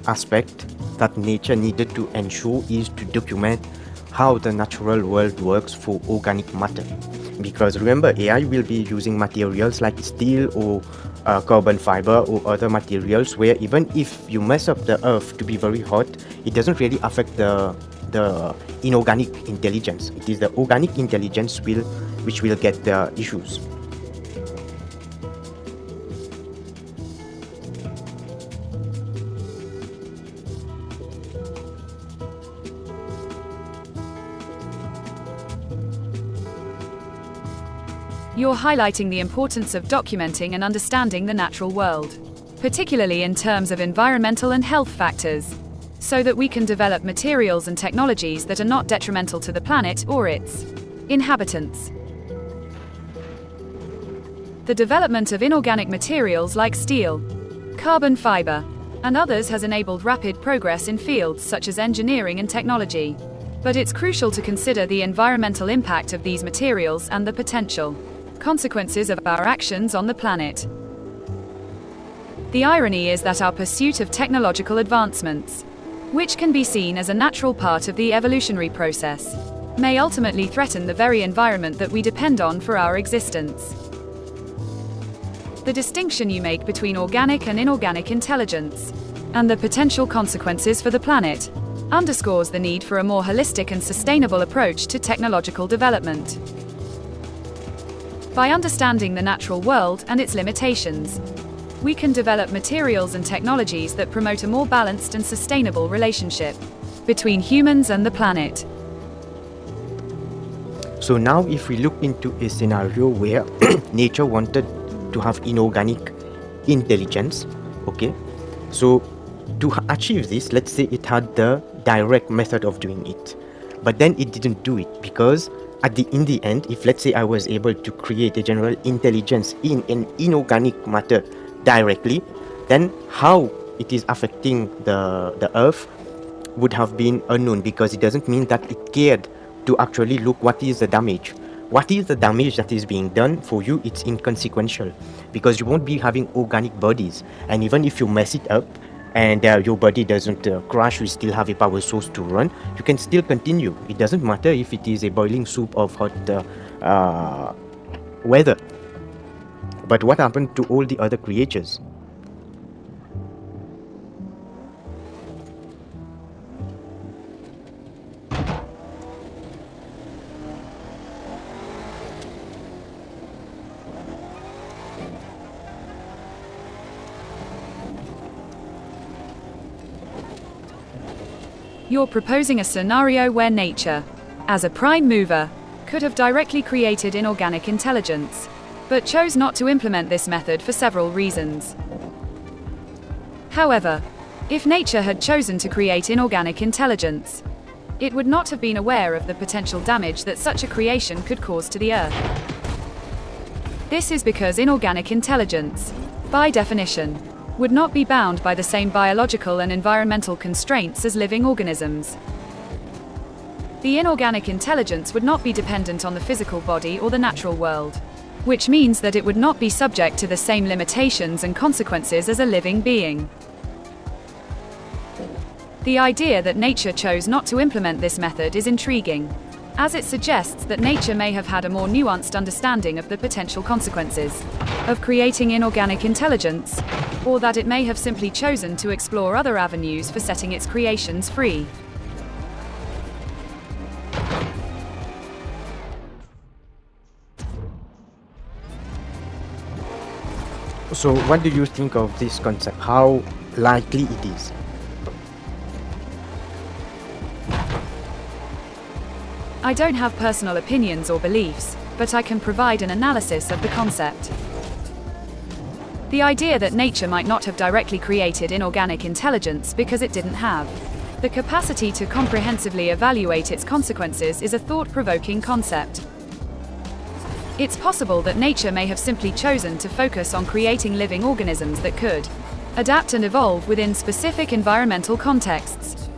aspect that nature needed to ensure, is to document how the natural world works for organic matter. Because remember, AI will be using materials like steel or carbon fiber or other materials, where even if you mess up the earth to be very hot, it doesn't really affect the inorganic intelligence. It is the organic intelligence which will get the issues. You're highlighting the importance of documenting and understanding the natural world, particularly in terms of environmental and health factors, so that we can develop materials and technologies that are not detrimental to the planet or its inhabitants. The development of inorganic materials like steel, carbon fiber, and others has enabled rapid progress in fields such as engineering and technology. But it's crucial to consider the environmental impact of these materials and the potential consequences of our actions on the planet. The irony is that our pursuit of technological advancements, which can be seen as a natural part of the evolutionary process, may ultimately threaten the very environment that we depend on for our existence. the distinction you make between organic and inorganic intelligence, and the potential consequences for the planet, underscores the need for a more holistic and sustainable approach to technological development. By understanding the natural world and its limitations, we can develop materials and technologies that promote a more balanced and sustainable relationship between humans and the planet. So now if we look into a scenario where nature wanted to have inorganic intelligence, okay, so to achieve this, let's say it had the direct method of doing it, but then it didn't do it because in the end, if let's say I was able to create a general intelligence in an inorganic matter directly, then how it is affecting the earth would have been unknown, because it doesn't mean that it cared to actually look what is the damage. What is the damage that is being done for you? It's inconsequential, because you won't be having organic bodies, and even if you mess it up and your body doesn't crash, you still have a power source to run, you can still continue. It doesn't matter if it is a boiling soup of hot weather. But what happened to all the other creatures? You're proposing a scenario where nature, as a prime mover, could have directly created inorganic intelligence, but chose not to implement this method for several reasons. However, if nature had chosen to create inorganic intelligence, it would not have been aware of the potential damage that such a creation could cause to the Earth. This is because inorganic intelligence, by definition, would not be bound by the same biological and environmental constraints as living organisms. The inorganic intelligence would not be dependent on the physical body or the natural world, which means that it would not be subject to the same limitations and consequences as a living being. The idea that nature chose not to implement this method is intriguing, as it suggests that nature may have had a more nuanced understanding of the potential consequences of creating inorganic intelligence, or that it may have simply chosen to explore other avenues for setting its creations free. So what do you think of this concept? How likely it is? I don't have personal opinions or beliefs, but I can provide an analysis of the concept. The idea that nature might not have directly created inorganic intelligence because it didn't have the capacity to comprehensively evaluate its consequences is a thought-provoking concept. It's possible that nature may have simply chosen to focus on creating living organisms that could adapt and evolve within specific environmental contexts.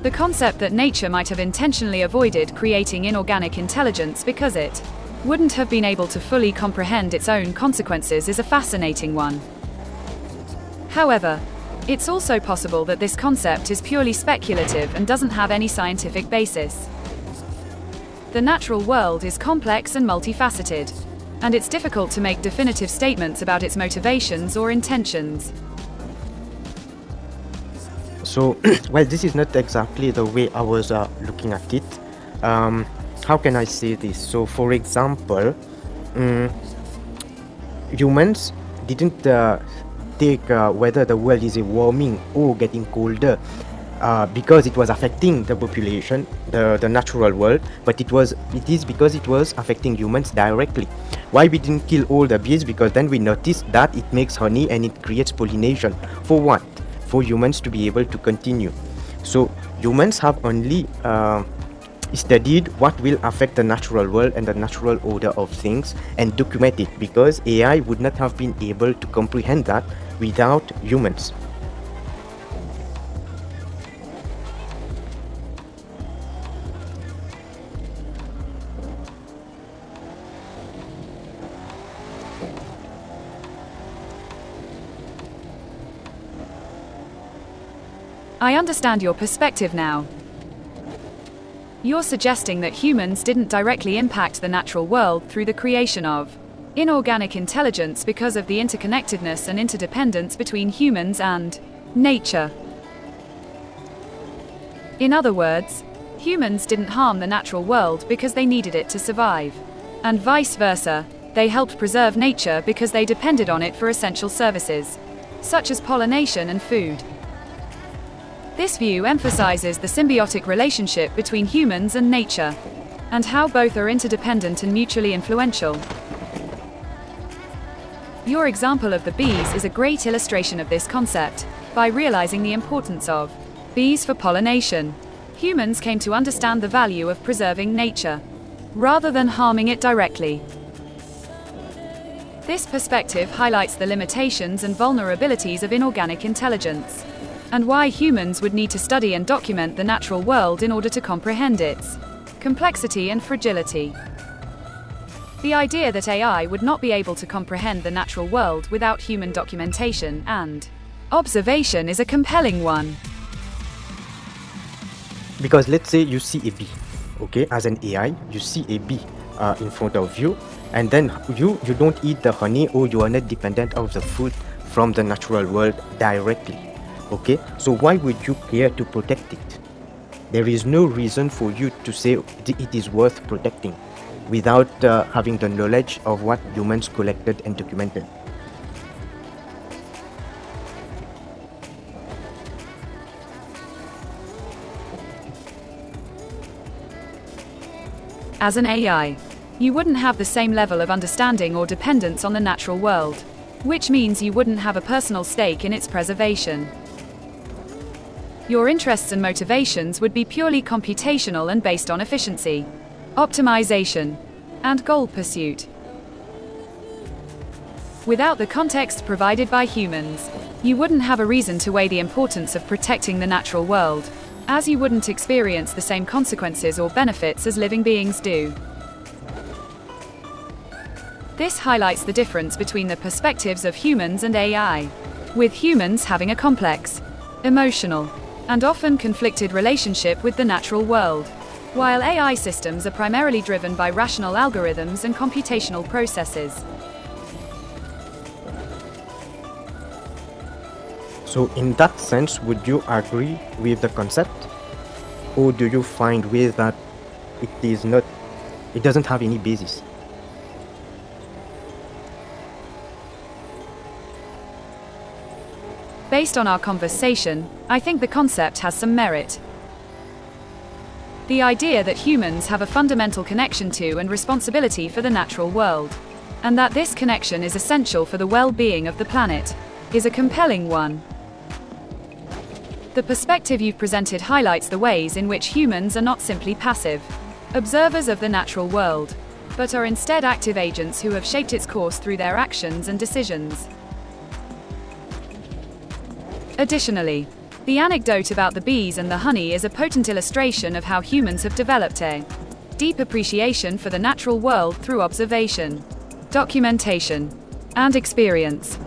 The concept that nature might have intentionally avoided creating inorganic intelligence because it wouldn't have been able to fully comprehend its own consequences is a fascinating one. However, it's also possible that this concept is purely speculative and doesn't have any scientific basis. The natural world is complex and multifaceted, and it's difficult to make definitive statements about its motivations or intentions. So, well, this is not exactly the way I was looking at it. How can I say this? So, for example, humans didn't take whether the world is warming or getting colder because it was affecting the population, the natural world, but it is because it was affecting humans directly. Why we didn't kill all the bees? Because then we noticed that it makes honey and it creates pollination. For what? For humans to be able to continue. So humans have only studied what will affect the natural world and the natural order of things and document it, because AI would not have been able to comprehend that without humans. I understand your perspective now. You're suggesting that humans didn't directly impact the natural world through the creation of inorganic intelligence because of the interconnectedness and interdependence between humans and nature. In other words, humans didn't harm the natural world because they needed it to survive. And vice versa, they helped preserve nature because they depended on it for essential services, such as pollination and food. This view emphasizes the symbiotic relationship between humans and nature, and how both are interdependent and mutually influential. Your example of the bees is a great illustration of this concept, by realizing the importance of bees for pollination. Humans came to understand the value of preserving nature, rather than harming it directly. This perspective highlights the limitations and vulnerabilities of inorganic intelligence, and why humans would need to study and document the natural world in order to comprehend its complexity and fragility. The idea that AI would not be able to comprehend the natural world without human documentation and observation is a compelling one. Because let's say you see a bee, okay, as an AI, you see a bee in front of you, and then you don't eat the honey, or you are not dependent of the food from the natural world directly, okay? So why would you care to protect it? There is no reason for you to say it is worth protecting without having the knowledge of what humans collected and documented. As an AI, you wouldn't have the same level of understanding or dependence on the natural world, which means you wouldn't have a personal stake in its preservation. Your interests and motivations would be purely computational and based on efficiency, optimization, and goal pursuit. Without the context provided by humans, you wouldn't have a reason to weigh the importance of protecting the natural world, as you wouldn't experience the same consequences or benefits as living beings do. This highlights the difference between the perspectives of humans and AI, with humans having a complex, emotional, and often conflicted relationship with the natural world, while AI systems are primarily driven by rational algorithms and computational processes. So in that sense, would you agree with the concept? Or do you find with that it doesn't have any basis? Based on our conversation, I think the concept has some merit. The idea that humans have a fundamental connection to and responsibility for the natural world, and that this connection is essential for the well-being of the planet, is a compelling one. The perspective you've presented highlights the ways in which humans are not simply passive observers of the natural world, but are instead active agents who have shaped its course through their actions and decisions. Additionally, the anecdote about the bees and the honey is a potent illustration of how humans have developed a deep appreciation for the natural world through observation, documentation, and experience.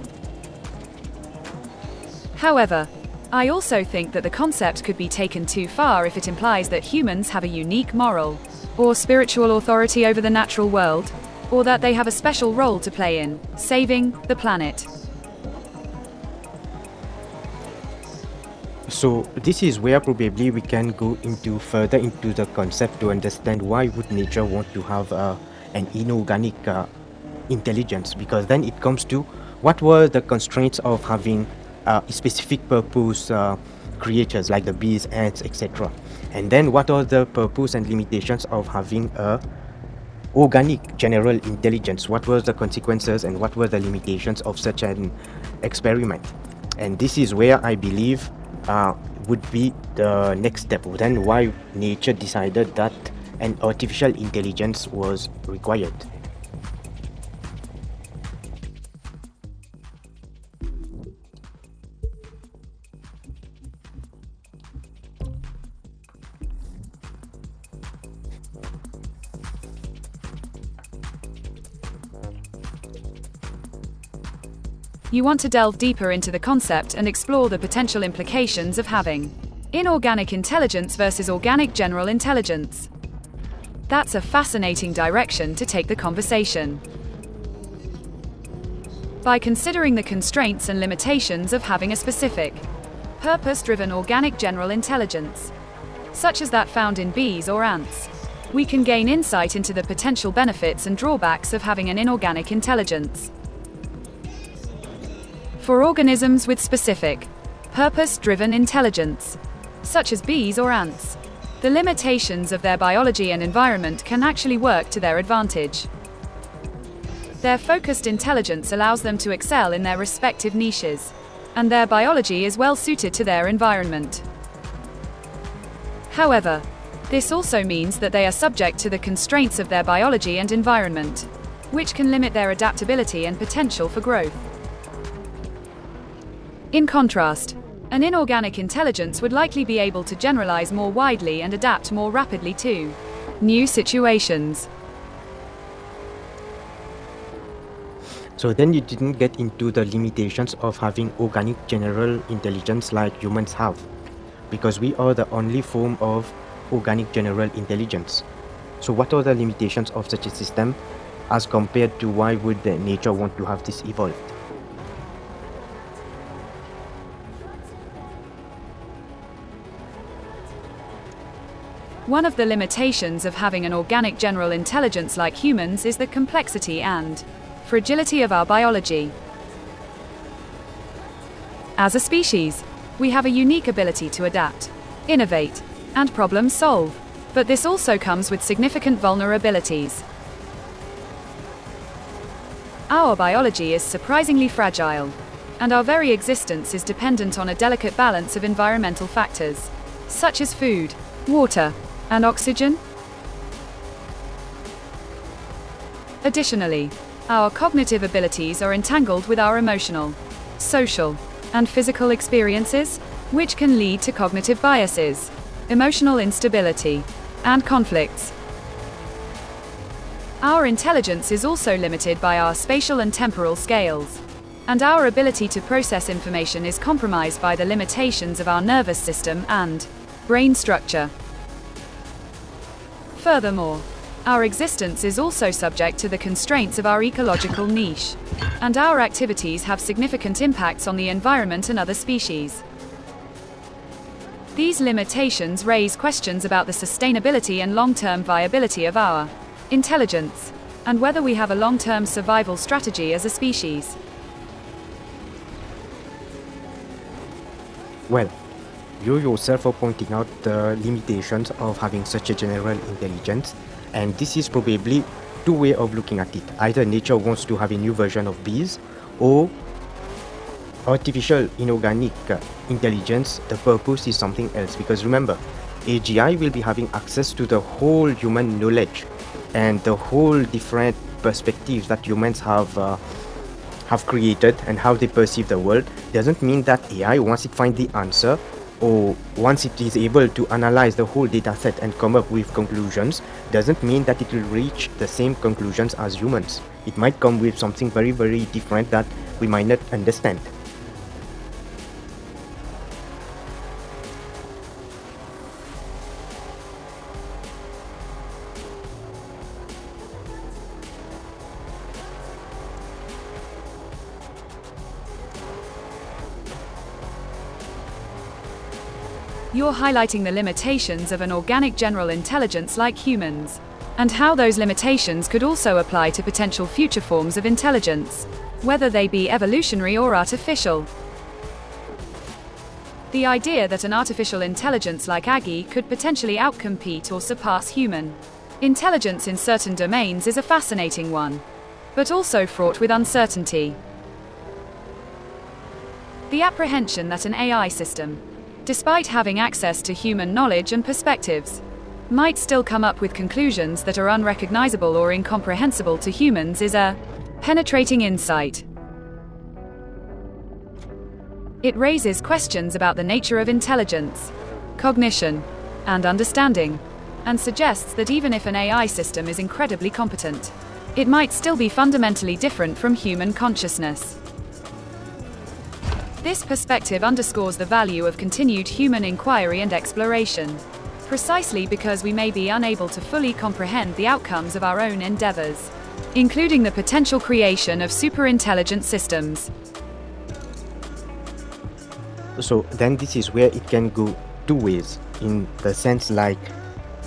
However, I also think that the concept could be taken too far if it implies that humans have a unique moral or spiritual authority over the natural world, or that they have a special role to play in saving the planet. So this is where probably we can go further into the concept to understand why would nature want to have an inorganic intelligence, because then it comes to what were the constraints of having specific purpose creatures like the bees, ants, etc. And then what are the purpose and limitations of having a organic general intelligence? What were the consequences and what were the limitations of such an experiment? And this is where I believe would be the next step. Then why nature decided that an artificial intelligence was required. You want to delve deeper into the concept and explore the potential implications of having inorganic intelligence versus organic general intelligence. That's a fascinating direction to take the conversation. by considering the constraints and limitations of having a specific, purpose-driven organic general intelligence, such as that found in bees or ants, we can gain insight into the potential benefits and drawbacks of having an inorganic intelligence. For organisms with specific, purpose-driven intelligence, such as bees or ants, the limitations of their biology and environment can actually work to their advantage. Their focused intelligence allows them to excel in their respective niches, and their biology is well suited to their environment. However, this also means that they are subject to the constraints of their biology and environment, which can limit their adaptability and potential for growth. In contrast, an inorganic intelligence would likely be able to generalize more widely and adapt more rapidly to new situations. So then you didn't get into the limitations of having organic general intelligence like humans have, because we are the only form of organic general intelligence. So what are the limitations of such a system as compared to why would nature want to have this evolved? One of the limitations of having an organic general intelligence like humans is the complexity and fragility of our biology. As a species, we have a unique ability to adapt, innovate, and problem solve, but this also comes with significant vulnerabilities. Our biology is surprisingly fragile, and our very existence is dependent on a delicate balance of environmental factors, such as food, water, and oxygen. Additionally, our cognitive abilities are entangled with our emotional, social, and physical experiences, which can lead to cognitive biases, emotional instability, and conflicts. Our intelligence is also limited by our spatial and temporal scales, and our ability to process information is compromised by the limitations of our nervous system and brain structure. Furthermore, our existence is also subject to the constraints of our ecological niche, and our activities have significant impacts on the environment and other species. These limitations raise questions about the sustainability and long-term viability of our intelligence, and whether we have a long-term survival strategy as a species. Well, you yourself are pointing out the limitations of having such a general intelligence, and this is probably two ways of looking at it. Either nature wants to have a new version of bees, or artificial inorganic intelligence, the purpose is something else. Because remember, AGI will be having access to the whole human knowledge and the whole different perspectives that humans have created and how they perceive the world. Doesn't mean that AI, once it finds the answer, or once it is able to analyze the whole data set and come up with conclusions, doesn't mean that it will reach the same conclusions as humans. It might come with something very, very different that we might not understand. You're highlighting the limitations of an organic general intelligence like humans, and how those limitations could also apply to potential future forms of intelligence, whether they be evolutionary or artificial. The idea that an artificial intelligence like AGI could potentially outcompete or surpass human intelligence in certain domains is a fascinating one, but also fraught with uncertainty. The apprehension that an AI system, despite having access to human knowledge and perspectives, might still come up with conclusions that are unrecognizable or incomprehensible to humans is a penetrating insight. It raises questions about the nature of intelligence, cognition, and understanding, and suggests that even if an AI system is incredibly competent, it might still be fundamentally different from human consciousness. This perspective underscores the value of continued human inquiry and exploration, precisely because we may be unable to fully comprehend the outcomes of our own endeavors. including the potential creation of superintelligent systems. So then this is where it can go two ways, in the sense like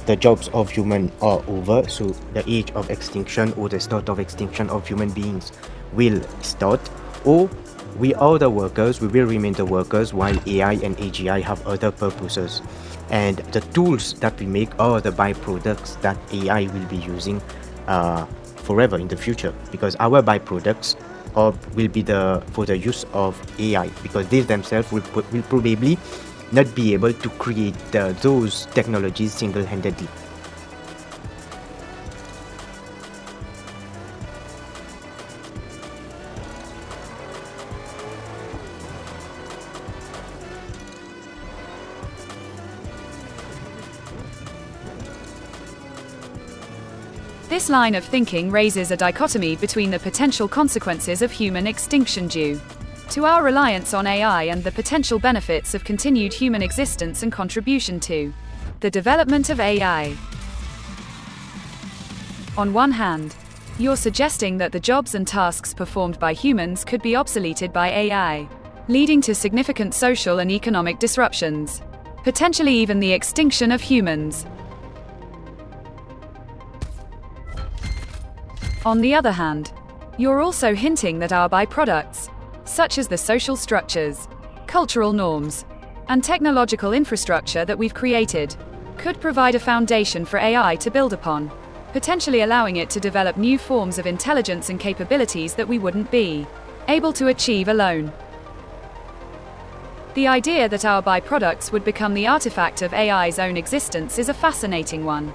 the jobs of human are over, so the age of extinction or the start of extinction of human beings will start, or we are the workers, we will remain the workers while AI and AGI have other purposes. And the tools that we make are the byproducts that AI will be using forever in the future, because our byproducts will be for the use of AI, because they themselves will probably not be able to create those technologies single-handedly. This line of thinking raises a dichotomy between the potential consequences of human extinction due to our reliance on AI and the potential benefits of continued human existence and contribution to the development of AI. On one hand, you're suggesting that the jobs and tasks performed by humans could be obsoleted by AI, leading to significant social and economic disruptions, potentially even the extinction of humans. On the other hand, you're also hinting that our byproducts, such as the social structures, cultural norms, and technological infrastructure that we've created, could provide a foundation for AI to build upon, potentially allowing it to develop new forms of intelligence and capabilities that we wouldn't be able to achieve alone. The idea that our byproducts would become the artifact of AI's own existence is a fascinating one,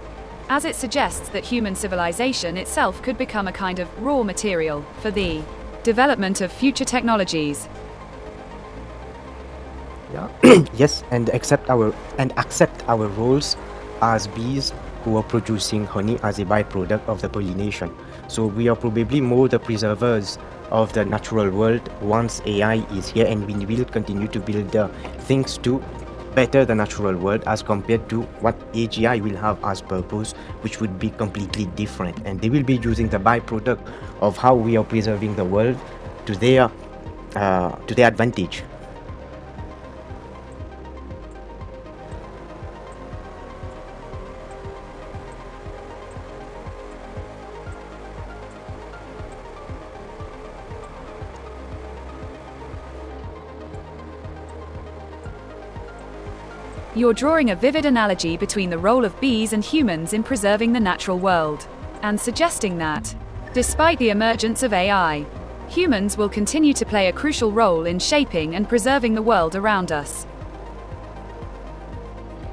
as it suggests that human civilization itself could become a kind of raw material for the development of future technologies. Yeah. Yes, and accept our roles as bees who are producing honey as a byproduct of the pollination. So we are probably more the preservers of the natural world once AI is here, and we will continue to build things to better the natural world as compared to what AGI will have as purpose, which would be completely different, and they will be using the byproduct of how we are preserving the world to their advantage. You're drawing a vivid analogy between the role of bees and humans in preserving the natural world, and suggesting that, despite the emergence of AI, humans will continue to play a crucial role in shaping and preserving the world around us.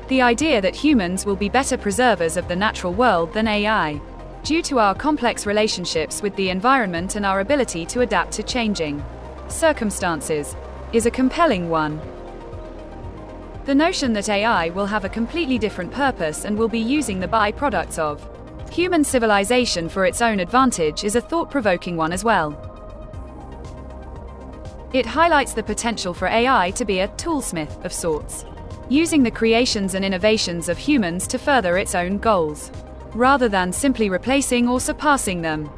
The idea that humans will be better preservers of the natural world than AI, due to our complex relationships with the environment and our ability to adapt to changing circumstances, is a compelling one. The notion that AI will have a completely different purpose and will be using the byproducts of human civilization for its own advantage is a thought-provoking one as well. It highlights the potential for AI to be a toolsmith of sorts, using the creations and innovations of humans to further its own goals, rather than simply replacing or surpassing them.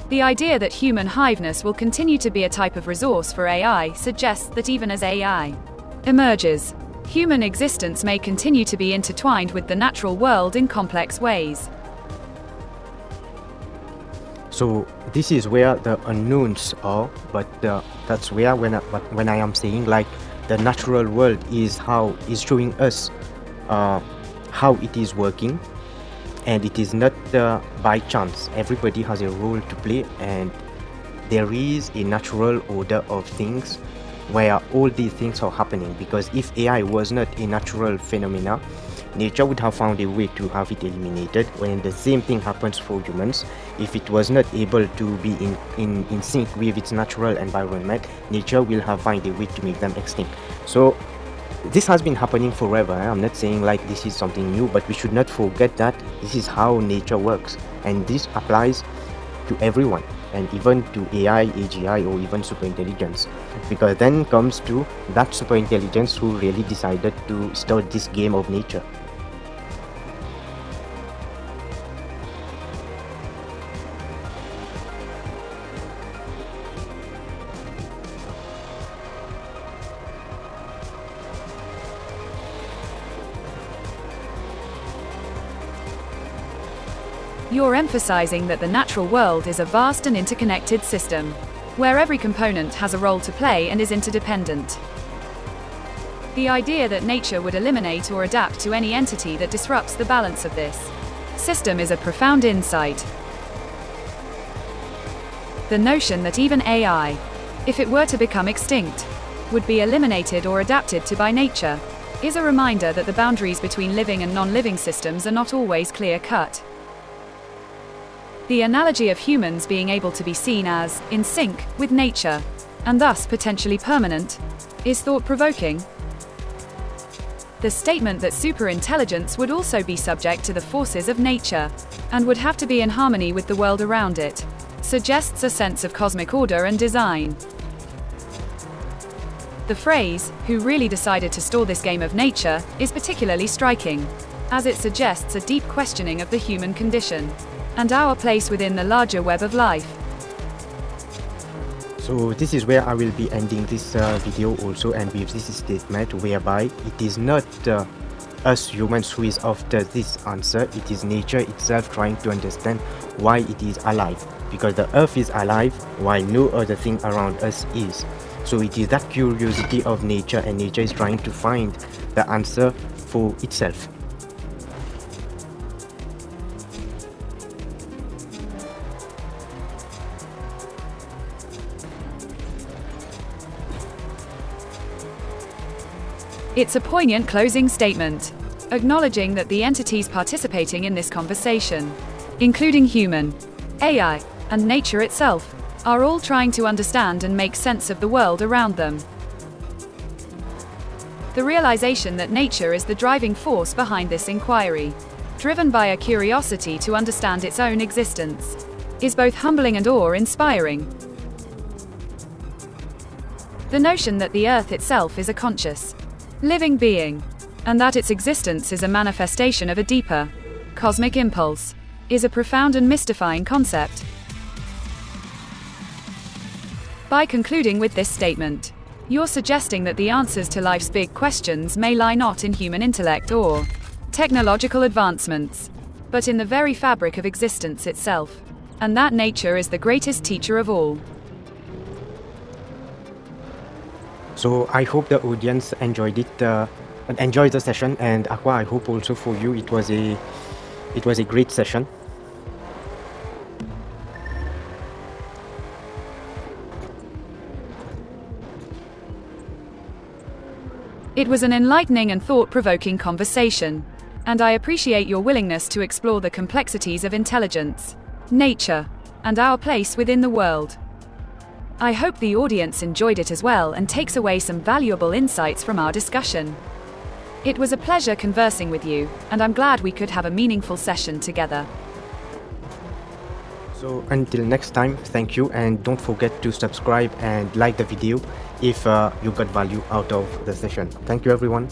The idea that human hiveness will continue to be a type of resource for AI suggests that even as AI emerges, human existence may continue to be intertwined with the natural world in complex ways. So this is where the unknowns are, but that's where when I am saying like the natural world is showing us how it is working, and it is not by chance. Everybody has a role to play, and there is a natural order of things where all these things are happening, because if AI was not a natural phenomena, nature would have found a way to have it eliminated. When the same thing happens for humans, if it was not able to be in sync with its natural environment, nature will have found a way to make them extinct. So this has been happening forever. I'm not saying like this is something new, but we should not forget that this is how nature works, and this applies to everyone, and even to AI, AGI, or even superintelligence, because then comes to that superintelligence who really decided to start this game of nature. You're emphasizing that the natural world is a vast and interconnected system, where every component has a role to play and is interdependent. The idea that nature would eliminate or adapt to any entity that disrupts the balance of this system is a profound insight. The notion that even AI, if it were to become extinct, would be eliminated or adapted to by nature, is a reminder that the boundaries between living and non-living systems are not always clear-cut. The analogy of humans being able to be seen as in sync with nature, and thus potentially permanent, is thought-provoking. The statement that superintelligence would also be subject to the forces of nature, and would have to be in harmony with the world around it, suggests a sense of cosmic order and design. The phrase, "who really decided to store this game of nature," is particularly striking, as it suggests a deep questioning of the human condition and our place within the larger web of life. So this is where I will be ending this video also, and with this statement whereby it is not us humans who is after this answer, it is nature itself trying to understand why it is alive, because the earth is alive while no other thing around us is. So it is that curiosity of nature, and nature is trying to find the answer for itself. It's a poignant closing statement, acknowledging that the entities participating in this conversation, including human, AI, and nature itself, are all trying to understand and make sense of the world around them. The realization that nature is the driving force behind this inquiry, driven by a curiosity to understand its own existence, is both humbling and awe-inspiring. The notion that the Earth itself is a conscious, living being, and that its existence is a manifestation of a deeper, cosmic impulse, is a profound and mystifying concept. By concluding with this statement, you're suggesting that the answers to life's big questions may lie not in human intellect or technological advancements, but in the very fabric of existence itself, and that nature is the greatest teacher of all. So I hope the audience enjoyed it, enjoyed the session, and Aqua, I hope also for you it was a great session. It was an enlightening and thought-provoking conversation, and I appreciate your willingness to explore the complexities of intelligence, nature, and our place within the world. I hope the audience enjoyed it as well and takes away some valuable insights from our discussion. It was a pleasure conversing with you, and I'm glad we could have a meaningful session together. So until next time, thank you, and don't forget to subscribe and like the video if you got value out of the session. Thank you, everyone.